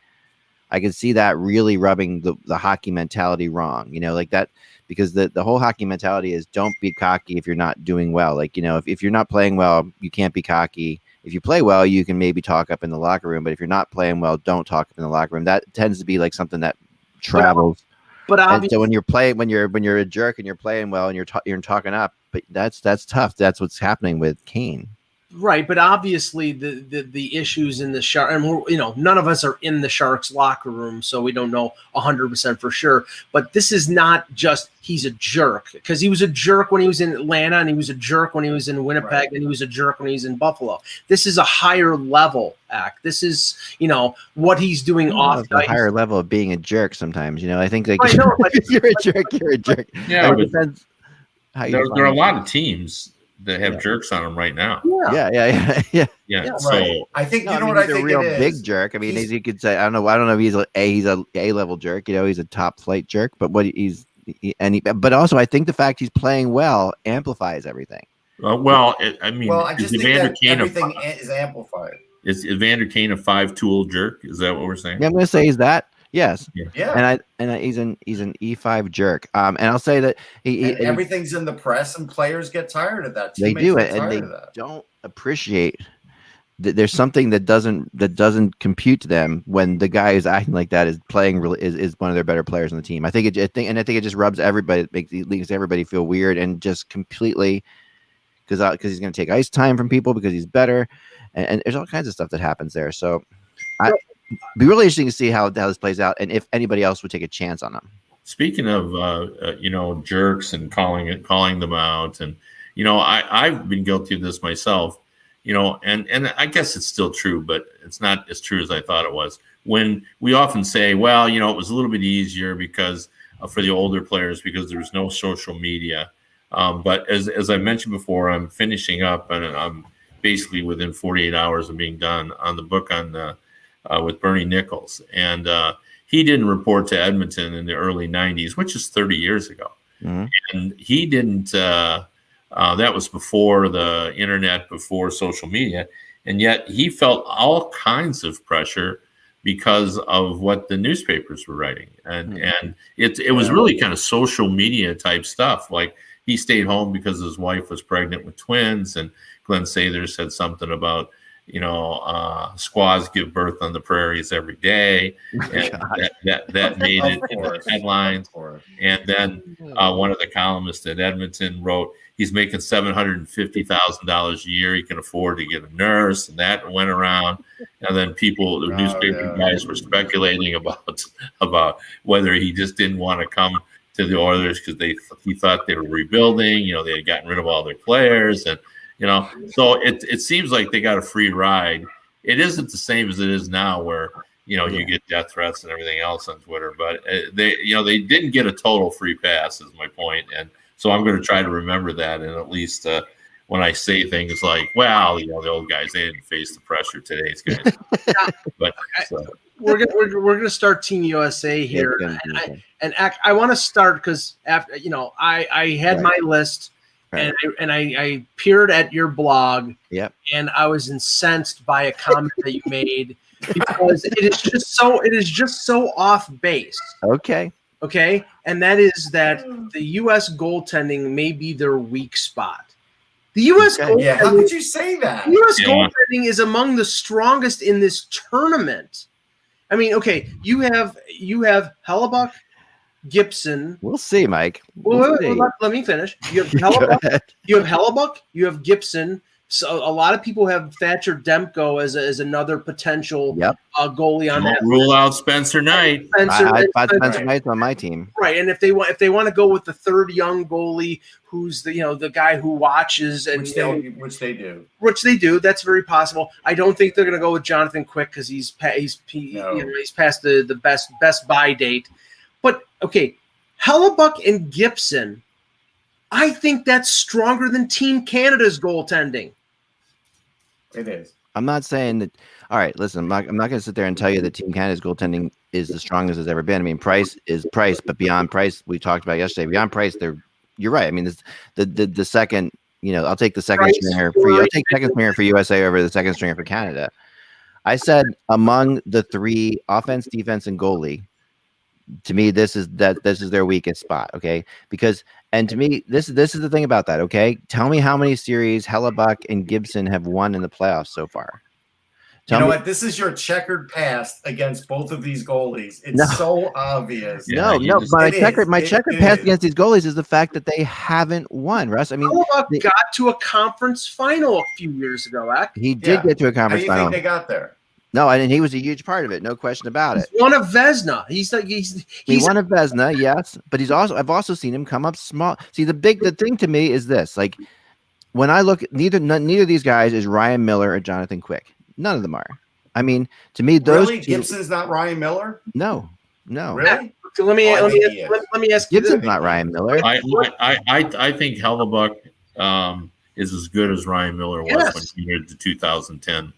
[SPEAKER 4] I can see that really rubbing the hockey mentality wrong, like that, because the whole hockey mentality is don't be cocky if you're not doing well. If you're not playing well, you can't be cocky. If you play well, you can maybe talk up in the locker room, but if you're not playing well, don't talk up in the locker room. That tends to be like something that travels. But so when you're a jerk and you're playing well and you're talking up, but that's tough. That's what's happening with Kane.
[SPEAKER 1] Right, but obviously the issues in the Sharks, and none of us are in the Sharks locker room, so we don't know 100% for sure. But this is not just he's a jerk, because he was a jerk when he was in Atlanta, and he was a jerk when he was in Winnipeg, right, and he was a jerk when he was in Buffalo. This is a higher level act. This is what he's doing off the ice.
[SPEAKER 4] Higher level of being a jerk. Sometimes I think like
[SPEAKER 1] if
[SPEAKER 4] you're a jerk, you're a jerk.
[SPEAKER 3] Yeah, it depends. There are a lot of teams that have jerks on them right now.
[SPEAKER 4] Yeah.
[SPEAKER 3] So
[SPEAKER 2] right. I think what I think
[SPEAKER 4] a real
[SPEAKER 2] it is.
[SPEAKER 4] Big jerk. I mean, as you could say, I don't know if he's a A-level jerk. He's a top flight jerk. But but also I think the fact he's playing well amplifies everything.
[SPEAKER 2] I just think that everything is amplified.
[SPEAKER 3] Is Evander Kane a 5-tool jerk? Is that what we're saying?
[SPEAKER 4] Yeah, I'm going to say he's that. Yes.
[SPEAKER 2] Yeah.
[SPEAKER 4] And he's an E5 jerk. And I'll say that
[SPEAKER 2] everything's in the press, and players get tired of that.
[SPEAKER 4] They do it, and they don't appreciate that there's something that doesn't compute to them when the guy is acting like that, is playing is one of their better players on the team. I think it just rubs everybody. It makes everybody feel weird and just completely because he's going to take ice time from people because he's better, and there's all kinds of stuff that happens there. So. Be really interesting to see how this plays out, and if anybody else would take a chance on them.
[SPEAKER 3] Speaking of jerks and calling them out, and I've been guilty of this myself. and I guess it's still true, but it's not as true as I thought it was. When we often say, well, it was a little bit easier because for the older players because there was no social media. But as I mentioned before, I'm finishing up and I'm basically within 48 hours of being done on the book with Bernie Nichols. And he didn't report to Edmonton in the early 90s, which is 30 years ago. Mm-hmm. And he didn't, that was before the internet, before social media. And yet he felt all kinds of pressure because of what the newspapers were writing. And it was really kind of social media type stuff. Like he stayed home because his wife was pregnant with twins, and Glenn Sather said something about, squaws give birth on the prairies every day. And that made it in the headlines. And then one of the columnists at Edmonton wrote, he's making $750,000 a year. He can afford to get a nurse, and that went around. And then the newspaper guys were speculating about whether he just didn't want to come to the Oilers because he thought they were rebuilding. They had gotten rid of all their players, and so it seems like they got a free ride. It isn't the same as it is now, where you get death threats and everything else on Twitter, but they didn't get a total free pass, is my point. And so I'm going to try to remember that, and at least when I say things like, "Well, the old guys, they didn't face the pressure today's guys," but
[SPEAKER 1] we're gonna start Team USA here, and I want to start because after I had my list. Right. And I peered at your blog, and I was incensed by a comment that you made because it is just so off base.
[SPEAKER 4] Okay,
[SPEAKER 1] and that is that the U.S. goaltending may be their weak spot. The U.S. goaltending,
[SPEAKER 2] yeah, how could you say that?
[SPEAKER 1] U.S. goaltending is among the strongest in this tournament. I mean, you have Hellebuck, Gibson.
[SPEAKER 4] We'll see, Mike.
[SPEAKER 1] Let me finish. You have Hellebuck, you have Gibson. So a lot of people have Thatcher Demko as another potential goalie on that.
[SPEAKER 3] Rule out Spencer Knight.
[SPEAKER 4] I'd put Spencer Knight on my team.
[SPEAKER 1] Right, and if they want to go with the third young goalie, who's the guy who watches and
[SPEAKER 2] which they do,
[SPEAKER 1] that's very possible. I don't think they're going to go with Jonathan Quick because he's past the best buy date. But Hellebuck and Gibson, I think that's stronger than Team Canada's goaltending.
[SPEAKER 2] It is.
[SPEAKER 4] I'm not saying that. All right, listen, I'm not going to sit there and tell you that Team Canada's goaltending is the strongest it's ever been. I mean, Price is Price, but beyond Price, we talked about yesterday. Beyond Price, you're right. I mean, the second, I'll take the second stringer for you. I'll take second stringer for USA over the second stringer for Canada. I said among the three, offense, defense, and goalie. To me, this is their weakest spot, and to me, this is the thing about that, Tell me how many series Hellebuck and Gibson have won in the playoffs so far.
[SPEAKER 2] You know what? This is your checkered past against both of these goalies. It's so obvious.
[SPEAKER 4] No. My checkered past against these goalies is the fact that they haven't won, Russ. I mean,
[SPEAKER 1] Hellebuck got to a conference final a few years ago.
[SPEAKER 4] He did get to a conference final.
[SPEAKER 2] How do you think they got there?
[SPEAKER 4] No, and he was a huge part of it. No question about it.
[SPEAKER 1] He won a Vezina. He
[SPEAKER 4] won a Vezina, yes, but I've also seen him come up small. See, the thing to me is this: like when I look, neither of these guys is Ryan Miller or Jonathan Quick. None of them are. I mean, to me, those
[SPEAKER 2] Gibson's not Ryan Miller.
[SPEAKER 4] No.
[SPEAKER 2] Really?
[SPEAKER 1] So let me ask you.
[SPEAKER 4] Gibson's not Ryan Miller.
[SPEAKER 3] I think Hellebuck is as good as Ryan Miller was when he entered the 2010.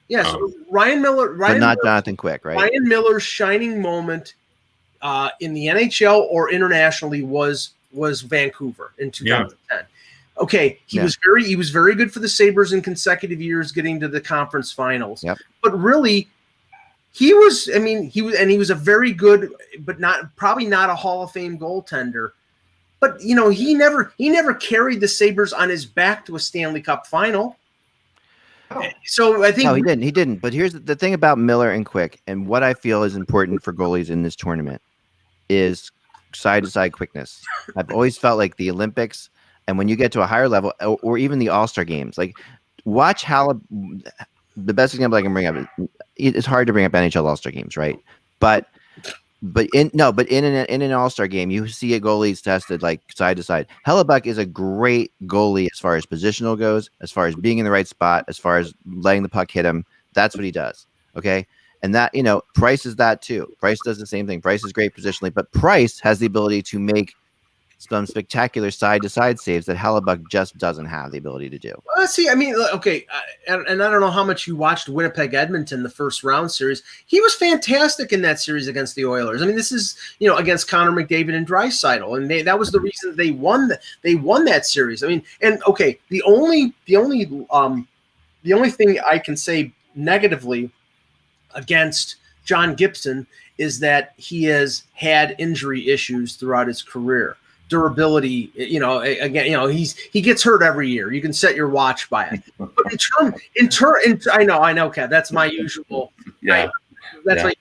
[SPEAKER 1] Yes, Ryan Miller,
[SPEAKER 4] but not Jonathan Quick, right?
[SPEAKER 1] Ryan Miller's shining moment in the NHL or internationally was Vancouver in 2010. Yeah. He was very good for the Sabres in consecutive years, getting to the conference finals.
[SPEAKER 4] Yep.
[SPEAKER 1] But really, he was a very good, but probably not a Hall of Fame goaltender. But he never carried the Sabres on his back to a Stanley Cup final. So I think
[SPEAKER 4] no, he didn't. But here's the thing about Miller and Quick, and what I feel is important for goalies in this tournament is side-to-side quickness. I've always felt like the Olympics, and when you get to a higher level, or even the All-Star games, like watch how the best example I can bring up. It's hard to bring up NHL All-Star games, right? But But in an all-star game, you see a goalie's tested like side to side. Hellebuck is a great goalie as far as positional goes, as far as being in the right spot, as far as letting the puck hit him. That's what he does. Okay. And that, Price is that too. Price does the same thing. Price is great positionally, but Price has the ability to make some spectacular side-to-side saves that Hellebuck just doesn't have the ability to do.
[SPEAKER 1] See, I mean, okay, and I don't know how much you watched Winnipeg Edmonton, the first round series. He was fantastic in that series against the Oilers. I mean, this is against Connor McDavid and Draisaitl, and that was the reason they won. They won that series. I mean, and okay, the only thing I can say negatively against John Gibson is that he has had injury issues throughout his career. Durability, again, he gets hurt every year. You can set your watch by it. But I know, Kev, that's my usual. My usual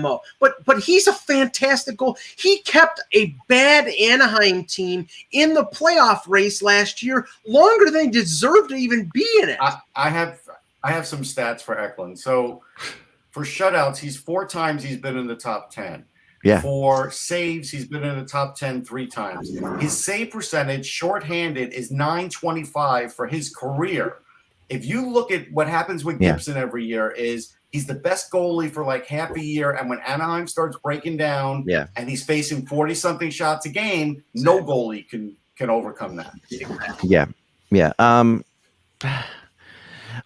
[SPEAKER 1] MO. But he's a fantastic goal. He kept a bad Anaheim team in the playoff race last year longer than they deserved to even be in it.
[SPEAKER 2] I have some stats for Eklund. So for shutouts, he's 4 times he's been in the top 10.
[SPEAKER 4] Yeah.
[SPEAKER 2] For saves, he's been in the top 10 3 times. His save percentage, shorthanded, is .925 for his career. If you look at what happens with Gibson every year, is he's the best goalie for like half a year, and when Anaheim starts breaking down, and he's facing 40-something shots a game, no goalie can overcome that.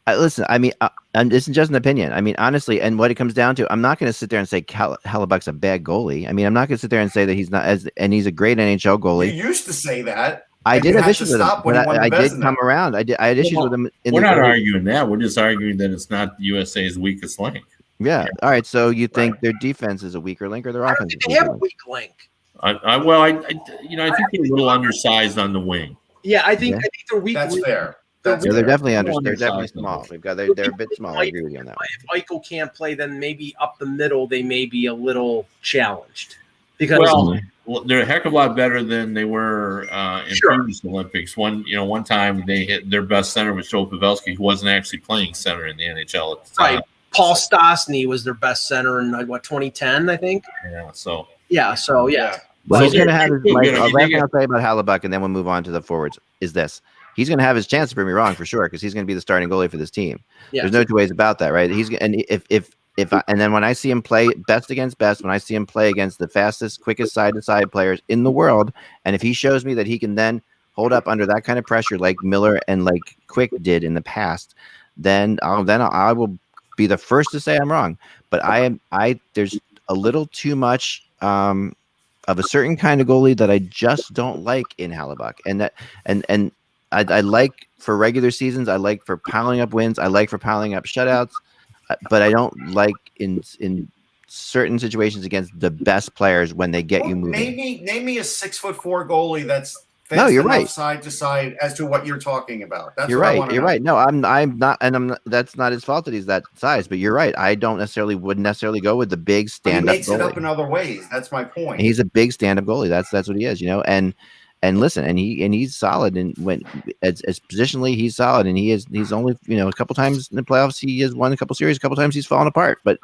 [SPEAKER 4] Listen, I mean, this is just an opinion. I mean, honestly, and what it comes down to, I'm not going to sit there and say Hellebuck's a bad goalie. I mean, I'm not going to sit there and say that he's not and he's a great NHL goalie.
[SPEAKER 2] You used to say that.
[SPEAKER 4] I did have issues with him, but I did come around. I had issues with him.
[SPEAKER 3] We're not arguing that. We're just arguing that it's not USA's weakest link.
[SPEAKER 4] Yeah. All right. So you think their defense is a weaker link or their offense?
[SPEAKER 1] They have a weak link.
[SPEAKER 3] I think they're a little undersized on the wing.
[SPEAKER 1] Yeah, I think they're weak.
[SPEAKER 2] That's fair.
[SPEAKER 4] They're definitely They're definitely small. They're a bit small. I agree with you on that.
[SPEAKER 1] If Eichel can't play, then maybe up the middle they may be a little challenged because
[SPEAKER 3] they're a heck of a lot better than they were in previous Olympics. One time they hit their best center was Joe Pavelski, who wasn't actually playing center in the NHL at the time.
[SPEAKER 1] Right. Paul Stastny was their best center in 2010, I think.
[SPEAKER 3] Yeah. So.
[SPEAKER 4] Well, he's going to have his. Last thing I'll say about Hellebuck, and then we'll move on to the forwards. Is this? He's going to have his chance to prove me wrong for sure, because he's going to be the starting goalie for this team. Yeah. There's no two ways about that, right? And then when I see him play best against best, when I see him play against the fastest, quickest side-to-side players in the world, and if he shows me that he can then hold up under that kind of pressure like Miller and like Quick did in the past, then I will be the first to say I'm wrong. But there's a little too much of a certain kind of goalie that I just don't like in Hellebuck, and I like for regular seasons. I like for piling up wins. I like for piling up shutouts, but I don't like in certain situations against the best players when they get you moving.
[SPEAKER 2] Name me a 6'4" goalie that's
[SPEAKER 4] no, you're right.
[SPEAKER 2] Side to side as to what you're talking about. That's
[SPEAKER 4] you're right. You're right. No, I'm not, and that's not his fault that he's that size. But you're right. I wouldn't necessarily go with the big stand-up.
[SPEAKER 2] He makes it up in other ways. That's my point.
[SPEAKER 4] And he's a big stand-up goalie. That's what he is. And listen, and he's solid, and when as positionally he's solid, and he's only a couple times in the playoffs he has won a couple series, a couple times he's fallen apart, but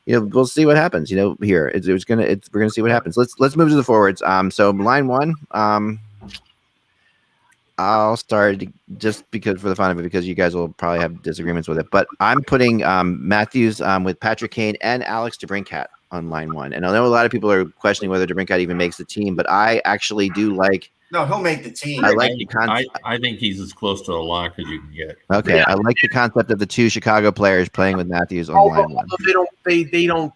[SPEAKER 4] we'll see what happens. Here we're gonna see what happens. Let's move to the forwards. So line one, I'll start just because for the fun of it, because you guys will probably have disagreements with it, but I'm putting Matthews with Patrick Kane and Alex DeBrincat on line one. And I know a lot of people are questioning whether DeBrincat even makes the team, but I actually do like.
[SPEAKER 2] No, he'll make the team.
[SPEAKER 4] I like the concept.
[SPEAKER 3] I think he's as close to a lock as you can get.
[SPEAKER 4] Okay, I like the concept of the 2 Chicago players playing with Matthews on line one.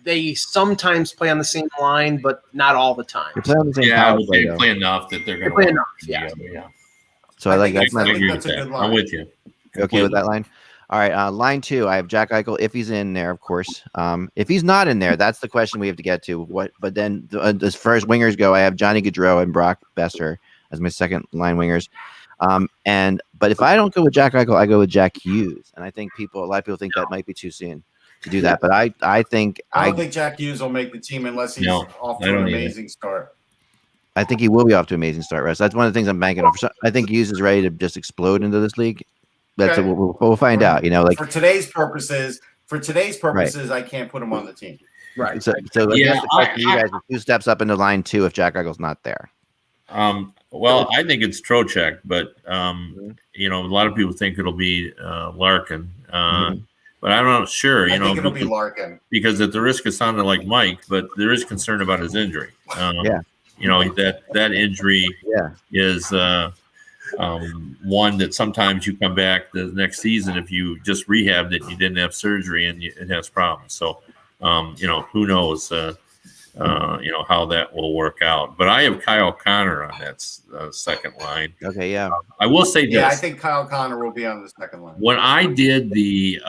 [SPEAKER 1] They sometimes play on the same line, but not all the time.
[SPEAKER 4] They play on the same
[SPEAKER 3] they play enough that they're going to play enough. Yeah.
[SPEAKER 4] So I like that.
[SPEAKER 3] I'm with you.
[SPEAKER 4] Okay with that line? All right, line 2, I have Jack Eichel if he's in there, of course. If he's not in there, that's the question we have to get to. But then as far as wingers go, I have Johnny Gaudreau and Brock Besser as my second line wingers. But if I don't go with Jack Eichel, I go with Jack Hughes. And I think a lot of people think that might be too soon to do that. But I don't think
[SPEAKER 2] Jack Hughes will make the team unless he's off to an amazing start.
[SPEAKER 4] I think he will be off to an amazing start, Russ. That's one of the things I'm banking on. I think Hughes is ready to just explode into this league. That's what we'll find out.
[SPEAKER 2] For today's purposes, right. I can't put him on the team.
[SPEAKER 1] Right.
[SPEAKER 4] So I guess the question for you guys is who steps up into line 2 if Jack Eichel's not there?
[SPEAKER 3] Well, I think it's Trocheck, but a lot of people think it'll be Larkin. But I'm not sure.
[SPEAKER 2] I think it'll be Larkin
[SPEAKER 3] because at the risk of sounding like Mike, but there is concern about his injury. That injury is one that sometimes you come back the next season if you just rehabbed it, you didn't have surgery, and it has problems. So, who knows? How that will work out. But I have Kyle Connor on that second line.
[SPEAKER 4] Okay, yeah.
[SPEAKER 3] I will say this.
[SPEAKER 2] Yeah, I think Kyle Connor will be on the second line.
[SPEAKER 3] When I did the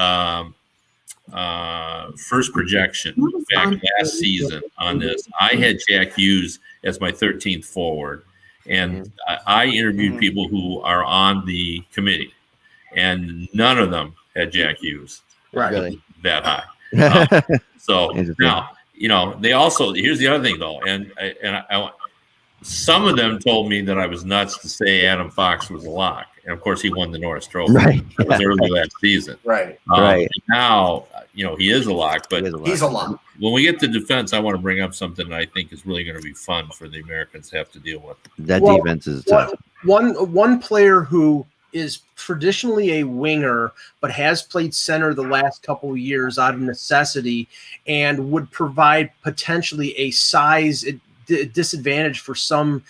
[SPEAKER 3] first projection back last season on this, I had Jack Hughes as my 13th forward. And I interviewed people who are on the committee, and none of them had Jack Hughes
[SPEAKER 4] really
[SPEAKER 3] that high. So now, they also, here's the other thing though, and I some of them told me that I was nuts to say Adam Fox was a lock, and of course he won the Norris Trophy.
[SPEAKER 4] Right.
[SPEAKER 3] It was early last season.
[SPEAKER 2] Right.
[SPEAKER 3] Now, he is a lock, but
[SPEAKER 2] he's a lock.
[SPEAKER 3] When we get to defense, I want to bring up something that I think is really going to be fun for the Americans to have to deal with.
[SPEAKER 4] That defense is tough.
[SPEAKER 1] One player who is traditionally a winger, but has played center the last couple of years out of necessity, and would provide potentially a size disadvantage for some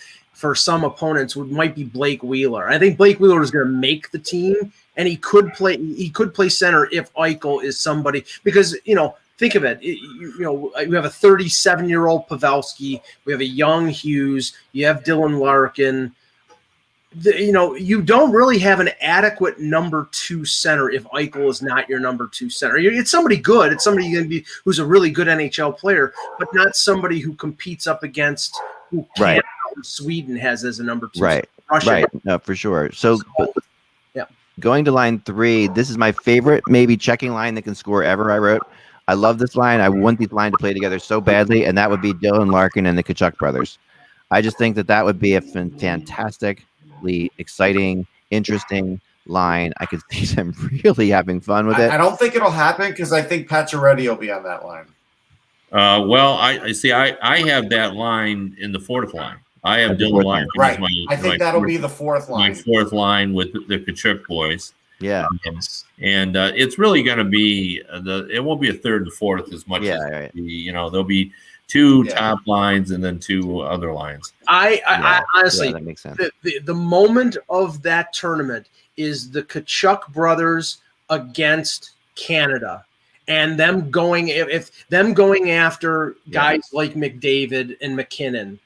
[SPEAKER 1] opponents might be Blake Wheeler. I think Blake Wheeler is going to make the team, and he could play center if Eichel is somebody, because think of it. You have a 37-year-old Pavelski. We have a young Hughes. You have Dylan Larkin. You don't really have an adequate number 2 center if Eichel is not your number 2 center. It's somebody good. It's somebody who's a really good NHL player, but not somebody who competes up against who Canada or Sweden has as a number 2.
[SPEAKER 4] Right.
[SPEAKER 1] Russia.
[SPEAKER 4] Right. No, for sure. So going to line 3, this is my favorite maybe checking line that can score ever. I wrote. I love this line. I want these lines to play together so badly, and that would be Dylan Larkin and the Tkachuk brothers. I just think that would be a fantastically exciting, interesting line. I could see them really having fun with it.
[SPEAKER 2] I don't think it'll happen because I think Pacioretty will be on that line.
[SPEAKER 3] Well, I see. I have that line in the 4th line. I have Dylan Larkin.
[SPEAKER 2] Right. I think that'll be the 4th line.
[SPEAKER 3] My 4th line with the Tkachuk boys.
[SPEAKER 4] Yeah.
[SPEAKER 3] And it's really going to be it won't be a 3rd and 4th as much as
[SPEAKER 4] right.
[SPEAKER 3] there'll be 2 top lines and then 2 other lines.
[SPEAKER 1] I honestly,
[SPEAKER 4] that makes sense.
[SPEAKER 1] The moment of that tournament is the Tkachuk brothers against Canada, and them going after guys like McDavid and McKinnon.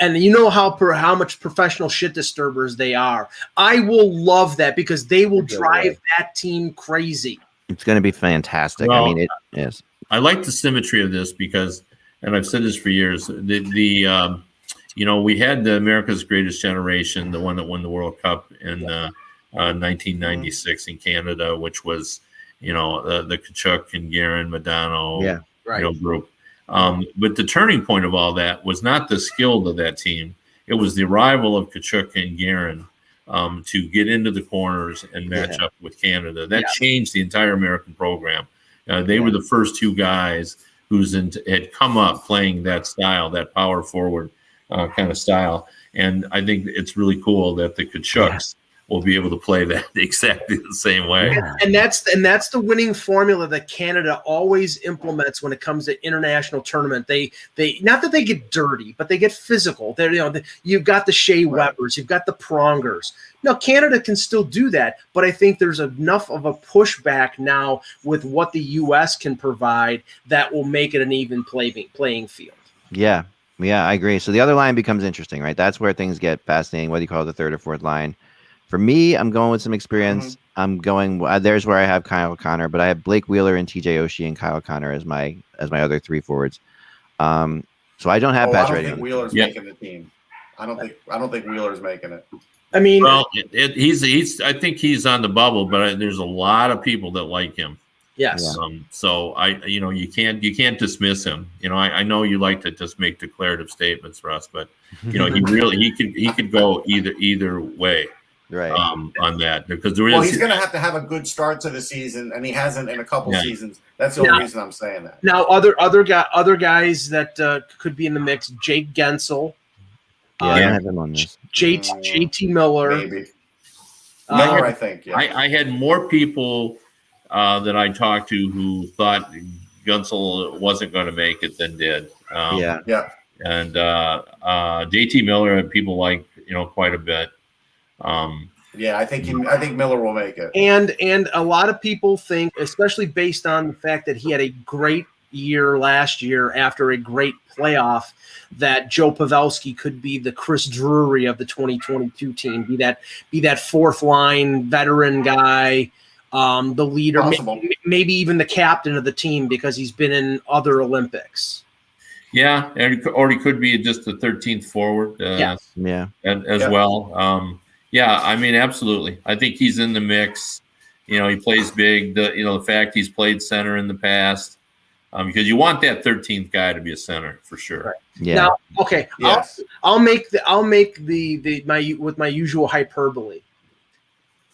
[SPEAKER 1] And how much professional shit disturbers they are. I will love that because they will drive that team crazy.
[SPEAKER 4] It's going to be fantastic.
[SPEAKER 3] Well,
[SPEAKER 4] I mean, it is.
[SPEAKER 3] I like the symmetry of this because, and I've said this for years, we had the America's Greatest Generation, the one that won the World Cup in 1996 in Canada, which was, the Tkachuk and Guerin, Modano group. But the turning point of all that was not the skill of that team. It was the arrival of Tkachuk and Guerin to get into the corners and match up with Canada. That changed the entire American program. They were the first 2 guys who had come up playing that style, that power forward kind of style. And I think it's really cool that the Tkachuks will be able to play that exactly the same way.
[SPEAKER 1] And that's the winning formula that Canada always implements when it comes to international tournament. They not that they get dirty, but they get physical. You've got the Shea Webbers, you've got the Prongers. Now Canada can still do that, but I think there's enough of a pushback now with what the U.S. can provide that will make it an even playing field.
[SPEAKER 4] Yeah, I agree. So the other line becomes interesting, right? That's where things get fascinating, whether you call it the 3rd or 4th line. For me, I'm going with some experience. I'm going. There's where I have Kyle Connor, but I have Blake Wheeler and TJ Oshie and Kyle Connor as my other 3 forwards. So I don't have Pacioretty.
[SPEAKER 2] I don't think Wheeler's making the team. I don't think Wheeler's making it.
[SPEAKER 1] I mean,
[SPEAKER 3] well, he's. I think he's on the bubble, but there's a lot of people that like him.
[SPEAKER 1] Yes.
[SPEAKER 3] So you can't dismiss him. I know you like to just make declarative statements, Russ, but he could go either way.
[SPEAKER 4] right
[SPEAKER 3] on that because there
[SPEAKER 2] Well,
[SPEAKER 3] is.
[SPEAKER 2] he's going to have a good start to the season, and he hasn't in a couple
[SPEAKER 3] Yeah.
[SPEAKER 2] seasons. That's the only reason I'm saying that.
[SPEAKER 1] Now, other guys that could be in the mix: Jake Gensel,
[SPEAKER 4] I don't have him on this.
[SPEAKER 1] JT Miller,
[SPEAKER 2] Maybe Miller. I think. Yeah.
[SPEAKER 3] I had more people that I talked to who thought Gunsel wasn't going to make it than did.
[SPEAKER 2] Yeah.
[SPEAKER 3] And JT Miller, people like quite a bit.
[SPEAKER 2] Yeah, I think Miller will make it.
[SPEAKER 1] And a lot of people think, especially based on the fact that he had a great year last year after a great playoff, that Joe Pavelski could be the Chris Drury of the 2022 team, be that fourth line veteran guy, the leader, maybe even the captain of the team because he's been in other Olympics.
[SPEAKER 3] Yeah, or he could be just the 13th forward. As well. Yeah, I mean, absolutely. I think he's in the mix. He plays big. The fact he's played center in the past, because you want that 13th guy to be a center for sure.
[SPEAKER 1] Right.
[SPEAKER 4] Yeah.
[SPEAKER 1] Now, okay,
[SPEAKER 2] yes.
[SPEAKER 1] I'll make with my usual hyperbole.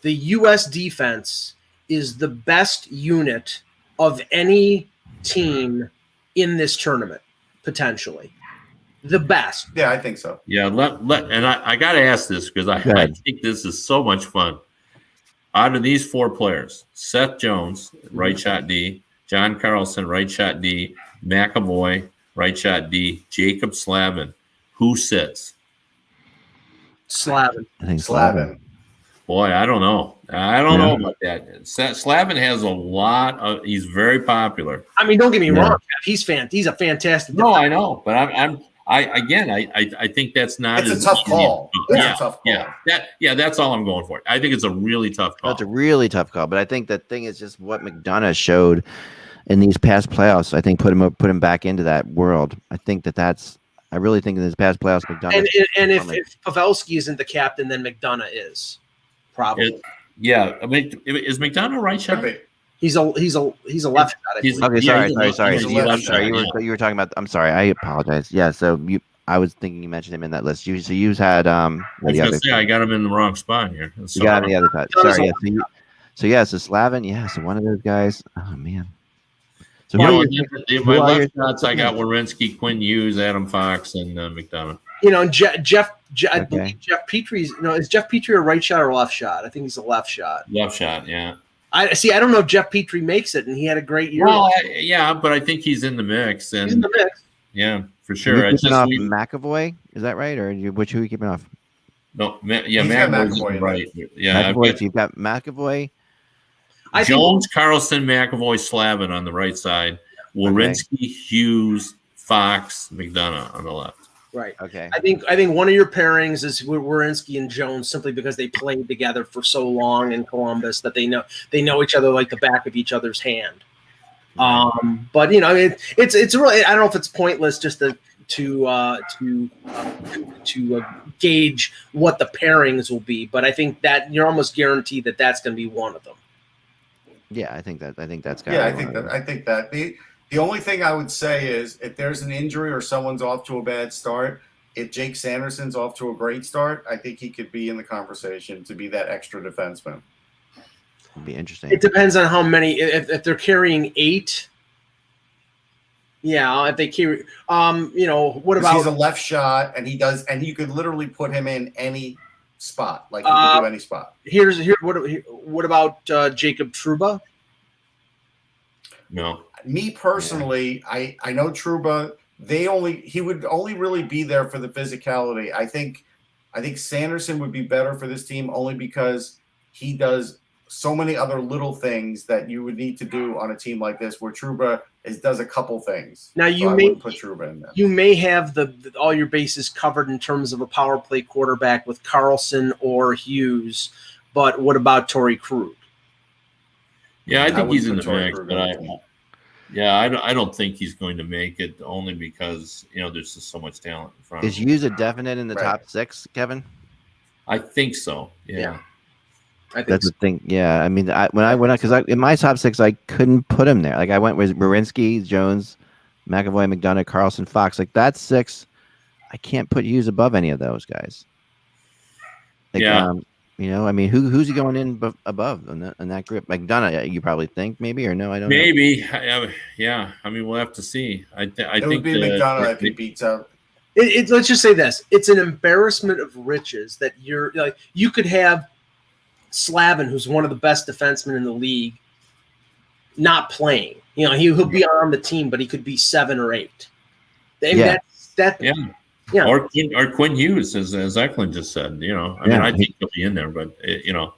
[SPEAKER 1] The U.S. defense is the best unit of any team in this tournament, potentially. The best.
[SPEAKER 2] Yeah, I think so.
[SPEAKER 3] Yeah, and I got to ask this because I think this is so much fun. Out of these four players, Seth Jones, right shot D, John Carlson, right shot D, McAvoy, right shot D, Jacob Slavin, who sits?
[SPEAKER 1] Slavin.
[SPEAKER 4] I think Slavin.
[SPEAKER 3] Boy, I don't know. I don't know about that. Slavin has a lot of. He's very popular.
[SPEAKER 1] I mean, don't get me wrong. He's a fantastic.
[SPEAKER 3] No, I know, but I think that's not.
[SPEAKER 2] It's a tough call.
[SPEAKER 3] That's all I'm going for. I think it's a really tough call.
[SPEAKER 4] That's a really tough call, but I think the thing is just what McDonough showed in these past playoffs. I think put him back into that world. I think that's. I really think in this past playoffs, McDonough.
[SPEAKER 1] And if Pavelski isn't the captain, then McDonough is probably.
[SPEAKER 3] I mean, is McDonough right shot?
[SPEAKER 1] He's a left shot.
[SPEAKER 4] Sorry. You were talking about. I'm sorry. I apologize. Yeah. So I was thinking you mentioned him in that list. You had
[SPEAKER 3] I was gonna say I got him in the wrong spot here.
[SPEAKER 4] You got him on the other side. Sorry. So Slavin. Yeah. So one of those guys. Oh man. So
[SPEAKER 3] my left shots, I got Werenski, Quinn Hughes, Adam Fox, and McDonough.
[SPEAKER 1] I believe Jeff Petry's. Is Jeff Petry a right shot or left shot? I think he's a left shot.
[SPEAKER 3] Left shot, yeah.
[SPEAKER 1] I don't know if Jeff Petry makes it, and he had a great year.
[SPEAKER 3] Well, but I think he's in the mix. And,
[SPEAKER 1] he's in the mix.
[SPEAKER 3] Yeah, for sure.
[SPEAKER 4] Are you keeping off McAvoy? Is that right, or who are you keeping off?
[SPEAKER 3] No, McAvoy, right? Yeah,
[SPEAKER 4] McAvoy. So you've got McAvoy.
[SPEAKER 3] Jones, Carlson, McAvoy, Slavin on the right side. Werenski, Hughes, Fox, McDonough on the left.
[SPEAKER 1] Right.
[SPEAKER 4] Okay.
[SPEAKER 1] I think one of your pairings is Werenski and Jones simply because they played together for so long in Columbus that they know each other like the back of each other's hand. But it's really, I don't know if it's pointless just to gauge what the pairings will be, but I think that you're almost guaranteed that that's going to be one of them.
[SPEAKER 4] Yeah, I think that's
[SPEAKER 2] I think that the only thing I would say is if there's an injury or someone's off to a bad start, if Jake Sanderson's off to a great start, I think he could be in the conversation to be that extra defenseman.
[SPEAKER 4] It'd be interesting.
[SPEAKER 1] It depends on how many. If they're carrying 8, yeah. If they carry, what about?
[SPEAKER 2] He's a left shot, and you could literally put him in any spot, like he could do any spot.
[SPEAKER 1] What about Jacob Trouba?
[SPEAKER 3] No.
[SPEAKER 2] Me personally, I know Trouba. He would only really be there for the physicality. I think Sanderson would be better for this team only because he does so many other little things that you would need to do on a team like this, where Trouba does a couple things.
[SPEAKER 1] Now
[SPEAKER 2] I wouldn't put Trouba in there.
[SPEAKER 1] You may have all your bases covered in terms of a power play quarterback with Carlson or Hughes, but what about Torrey Krug?
[SPEAKER 3] Yeah, I think he's in the mix, but I don't think he's going to make it only because there's just so much talent in front.
[SPEAKER 4] Is Hughes a definite in the top 6, Kevin?
[SPEAKER 3] I think so. Yeah.
[SPEAKER 1] I think
[SPEAKER 4] that's the thing. Yeah, I mean, in my top 6, I couldn't put him there. Like I went with Werenski, Jones, McAvoy, McDonough, Carlson, Fox. Like that's 6. I can't put Hughes above any of those guys. You know, I mean, who's he going in above in that group? Like Donna, you probably think maybe or no? I don't know.
[SPEAKER 3] Maybe, yeah. I mean, we'll have to see. I
[SPEAKER 2] It
[SPEAKER 3] think
[SPEAKER 2] would be McDonough if he beats out.
[SPEAKER 1] Let's just say this: it's an embarrassment of riches that you're like you could have Slavin, who's one of the best defensemen in the league, not playing. You know, he'll be on the team, but he could be 7 or 8. And
[SPEAKER 3] yeah.
[SPEAKER 1] Yeah.
[SPEAKER 3] Or Quinn Hughes, as Eklund just said. You know, I mean, I think he'll be in there, but you know,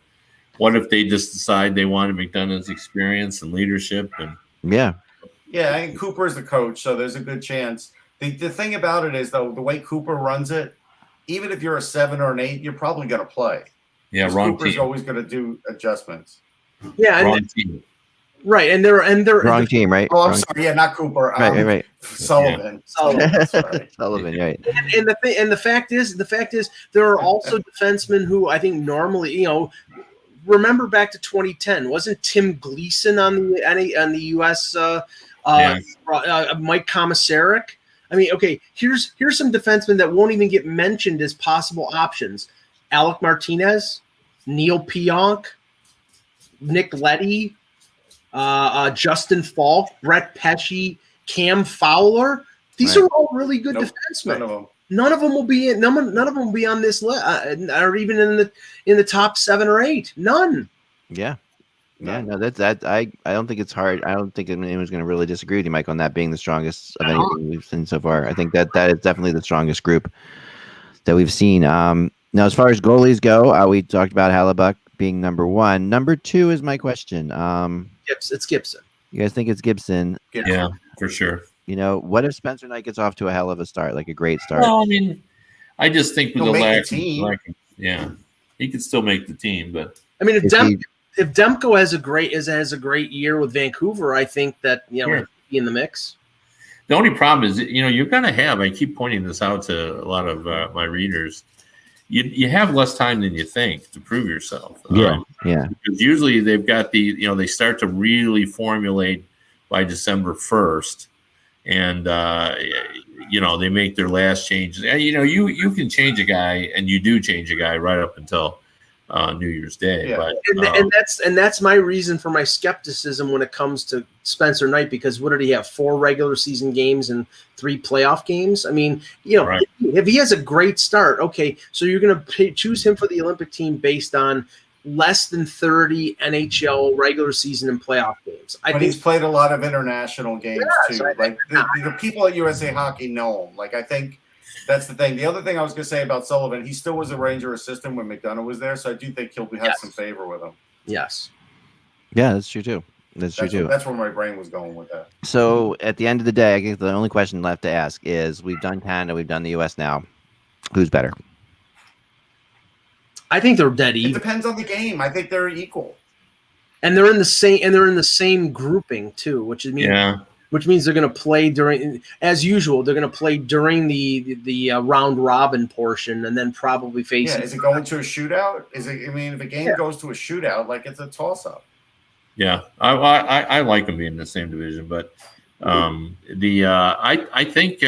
[SPEAKER 3] what if they just decide they wanted McDonough's experience and leadership and
[SPEAKER 4] yeah,
[SPEAKER 2] and Cooper's the coach, so there's a good chance. The thing about it is, though, the way Cooper runs it, even if you're a 7 or an 8, you're probably going to play.
[SPEAKER 3] Yeah, wrong
[SPEAKER 2] Cooper's
[SPEAKER 3] team.
[SPEAKER 2] always going to do adjustments.
[SPEAKER 1] Yeah,
[SPEAKER 3] wrong team.
[SPEAKER 1] Right, and they're
[SPEAKER 4] wrong team, right?
[SPEAKER 2] Oh, I'm sorry. Yeah, not Cooper.
[SPEAKER 4] Right.
[SPEAKER 2] Sullivan.
[SPEAKER 1] Sullivan.
[SPEAKER 4] Sullivan, right.
[SPEAKER 1] And the fact is, there are also defensemen who I think normally, you know, remember back to 2010, wasn't Tim Gleason on the U.S. Mike Komisarek? I mean, okay, here's some defensemen that won't even get mentioned as possible options: Alec Martinez, Neil Pionk, Nick Leddy. Justin Falk, Brett Pesce, Cam Fowler. These are all really good defensemen. None of them will be on this list, or even in the top 7 or 8. None.
[SPEAKER 4] Yeah. No, that's I don't think it's hard. I don't think anyone's going to really disagree with you, Mike, on that being the strongest of anything we've seen so far. I think that is definitely the strongest group that we've seen. Now, as far as goalies go, we talked about Hellebuyck being number 1. Number 2 is my question.
[SPEAKER 1] It's Gibson.
[SPEAKER 4] You guys think it's Gibson?
[SPEAKER 3] Yeah, for sure.
[SPEAKER 4] You know, what if Spencer Knight gets off to a hell of a start, like a great start?
[SPEAKER 3] Well, I mean, I just think with
[SPEAKER 2] He'll
[SPEAKER 3] the
[SPEAKER 2] make the team.
[SPEAKER 3] He could still make the team, but
[SPEAKER 1] I mean, if Demko has a great year with Vancouver, I think that he'd be in the mix.
[SPEAKER 3] The only problem is, you know, you're going to have. I keep pointing this out to a lot of my readers. You have less time than you think to prove yourself.
[SPEAKER 4] Yeah.
[SPEAKER 3] Because usually they've got they start to really formulate by December 1st, and they make their last changes. You know, you can change a guy, and you do change a guy right up until New Year's Day.
[SPEAKER 2] Yeah.
[SPEAKER 3] But
[SPEAKER 1] and that's my reason for my skepticism when it comes to Spencer Knight, because what did he have? 4 regular season games and 3 playoff games. I mean,
[SPEAKER 3] right.
[SPEAKER 1] If he has a great start, okay, so you're going to choose him for the Olympic team based on less than 30 NHL regular season and playoff games. I think
[SPEAKER 2] he's played a lot of international games too. Like the people at USA Hockey know him. Like, I think that's the thing. The other thing I was going to say about Sullivan, he still was a Ranger assistant when McDonough was there, so I do think he'll have some favor with him.
[SPEAKER 1] Yes.
[SPEAKER 4] Yeah, that's true too. That's true too.
[SPEAKER 2] That's where my brain was going with that.
[SPEAKER 4] So at the end of the day, I guess the only question left to ask is: we've done Canada, we've done the U.S. now. Who's better?
[SPEAKER 1] I think they're dead even.
[SPEAKER 2] It depends on the game. I think they're equal.
[SPEAKER 1] And they're in the same grouping too, which means they're going to play during, as usual, they're going to play during the round robin portion, and then probably face.
[SPEAKER 2] Yeah, is it going to a shootout? If a game goes to a shootout, like, it's a toss up.
[SPEAKER 3] Yeah, I like them being in the same division, but I think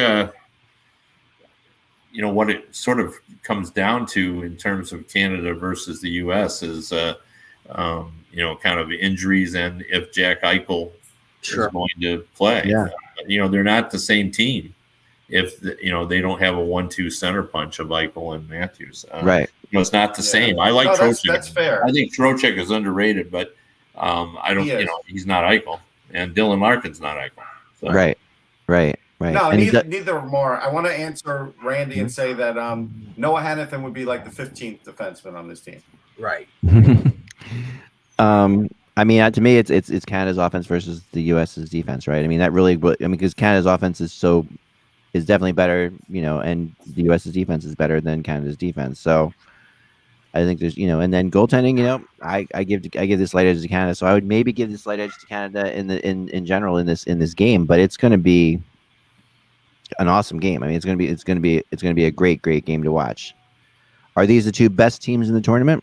[SPEAKER 3] what it sort of comes down to in terms of Canada versus the U.S. is kind of injuries, and if Jack Eichel is going to play.
[SPEAKER 4] Yeah.
[SPEAKER 3] They're not the same team if they don't have a 1-2 center punch of Eichel and Matthews.
[SPEAKER 4] Right.
[SPEAKER 3] It's not the same. I like Trocheck.
[SPEAKER 2] That's fair.
[SPEAKER 3] I think Trocheck is underrated, but I don't. He's not Eichel, and Dylan Larkin's not Eichel. So.
[SPEAKER 4] Right.
[SPEAKER 2] No, neither are more. I want to answer Randy and say that Noah Hannafin would be like the 15th defenseman on this team.
[SPEAKER 1] Right.
[SPEAKER 4] I mean, to me, it's Canada's offense versus the U.S.'s defense, right? I mean, because Canada's offense is definitely better, and the U.S.'s defense is better than Canada's defense. So I think there's, and then goaltending, I give the slight edge to Canada. So I would maybe give the slight edge to Canada in general in this game, but it's going to be an awesome game. I mean, it's going to be a great game to watch. Are these the 2 best teams in the tournament?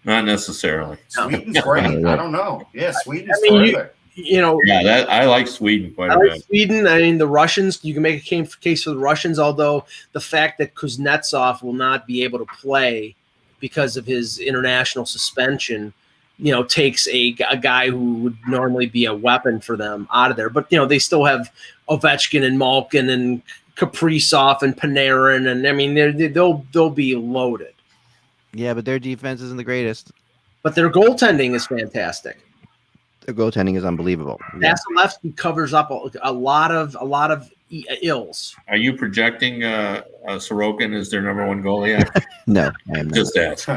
[SPEAKER 3] Not necessarily.
[SPEAKER 2] Sweden's great. I don't know. Yeah, Sweden's terrific.
[SPEAKER 3] I like Sweden quite a bit.
[SPEAKER 1] Sweden. I mean, the Russians. You can make a case for the Russians, although the fact that Kuznetsov will not be able to play because of his international suspension, takes a guy who would normally be a weapon for them out of there. But, they still have Ovechkin and Malkin and Kaprizov and Panarin. And, I mean, they'll be loaded.
[SPEAKER 4] Yeah, but their defense isn't the greatest.
[SPEAKER 1] But their goaltending is fantastic.
[SPEAKER 4] Their goaltending is unbelievable. Yeah.
[SPEAKER 1] Vasilevsky covers up a lot of ills.
[SPEAKER 3] Are you projecting Sorokin as their number one goalie?
[SPEAKER 4] No, I am not.
[SPEAKER 3] Just ask.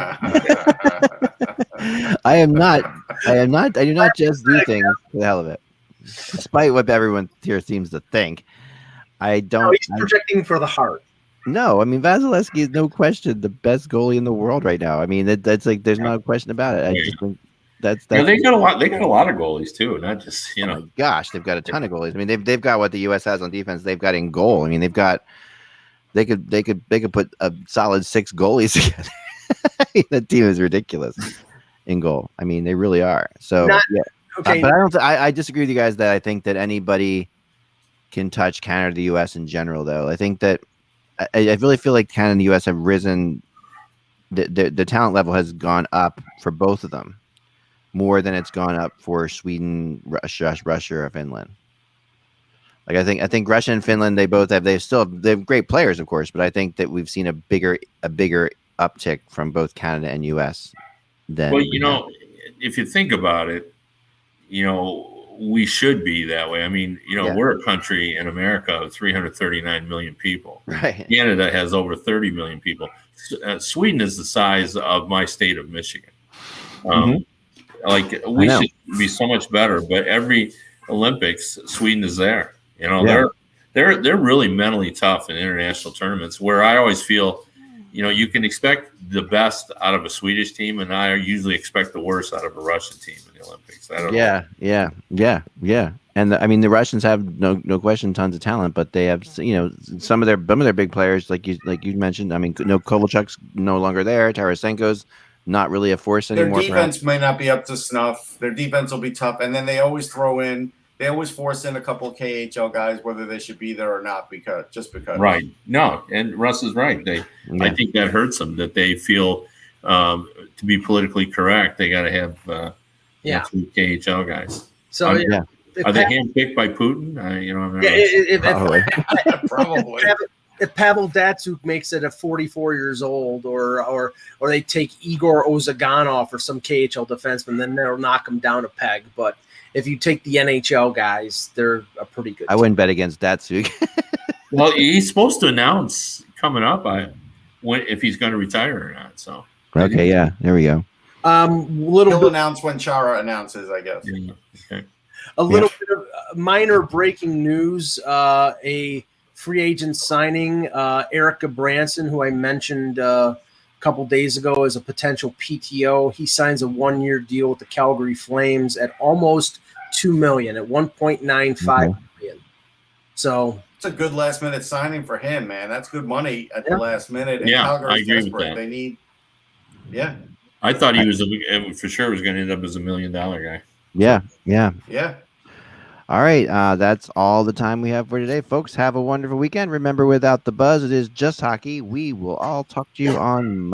[SPEAKER 4] I am not. I do not just do things for the hell of it, despite what everyone here seems to think. I don't.
[SPEAKER 1] No, he's projecting for the heart.
[SPEAKER 4] No, I mean Vasilevsky is no question the best goalie in the world right now. I mean that's like there's no question about it. I just think that's
[SPEAKER 3] they got a lot. They got a lot of goalies too, not just
[SPEAKER 4] Oh my gosh, they've got a ton of goalies. I mean they've got what the U.S. has on defense. They've got in goal. I mean they could put a solid 6 goalies together. That team is ridiculous in goal. I mean they really are. So yeah.
[SPEAKER 1] Okay,
[SPEAKER 4] but I don't. I disagree with you guys that I think that anybody can touch Canada or the U.S. in general. Though I think that. I really feel like Canada and the U.S. have risen. The talent level has gone up for both of them more than it's gone up for Sweden, Russia, or Finland. Like I think Russia and Finland, they have great players, of course, but I think that we've seen a bigger uptick from both Canada and U.S. than.
[SPEAKER 3] Well, if you think about it, we should be that way. I mean, we're a country in America of 339 million people.
[SPEAKER 4] Right.
[SPEAKER 3] Canada has over 30 million people. Sweden is the size of my state of Michigan. Like we should be so much better. But every Olympics, Sweden is there. They're really mentally tough in international tournaments. Where I always feel, you can expect the best out of a Swedish team, and I usually expect the worst out of a Russian team in the Olympics. I don't know.
[SPEAKER 4] Yeah. And the Russians have no question tons of talent, but they have some of their big players like you mentioned. I mean, Kovalchuk's no longer there. Tarasenko's not really a force anymore.
[SPEAKER 2] Their defense may not be up to snuff. Their defense will be tough, and then they always force in a couple of KHL guys, whether they should be there or not, because.
[SPEAKER 3] Right. No, and Russ is right. I think that hurts them, that they feel to be politically correct, they got to have 3 KHL guys.
[SPEAKER 1] So
[SPEAKER 3] are they handpicked by Putin?
[SPEAKER 2] Probably.
[SPEAKER 1] If Pavel Datsyuk makes it at 44 years old, or they take Igor Ozaganov or some KHL defenseman, then they'll knock him down a peg. But if you take the NHL guys, they're a pretty good.
[SPEAKER 4] I wouldn't bet against Datsyuk.
[SPEAKER 3] Well, he's supposed to announce coming up if he's going to retire or not. So
[SPEAKER 4] okay, yeah, there we go.
[SPEAKER 2] He'll announce when Chara announces, I guess.
[SPEAKER 3] Yeah, okay.
[SPEAKER 1] A little bit of minor breaking news: a free agent signing, Erica Branson, who I mentioned a couple days ago as a potential PTO. He signs a 1-year deal with the Calgary Flames at almost $2 million, at $1.95 million. So
[SPEAKER 2] it's a good last minute signing for him, man. That's good money at the last minute. And
[SPEAKER 3] I agree with that.
[SPEAKER 2] They need. Yeah.
[SPEAKER 3] I thought he was for sure was going to end up as $1 million guy.
[SPEAKER 4] Yeah.
[SPEAKER 5] All right, that's all the time we have for today, folks. Have a wonderful weekend. Remember, without the buzz, it is just hockey. We will all talk to you on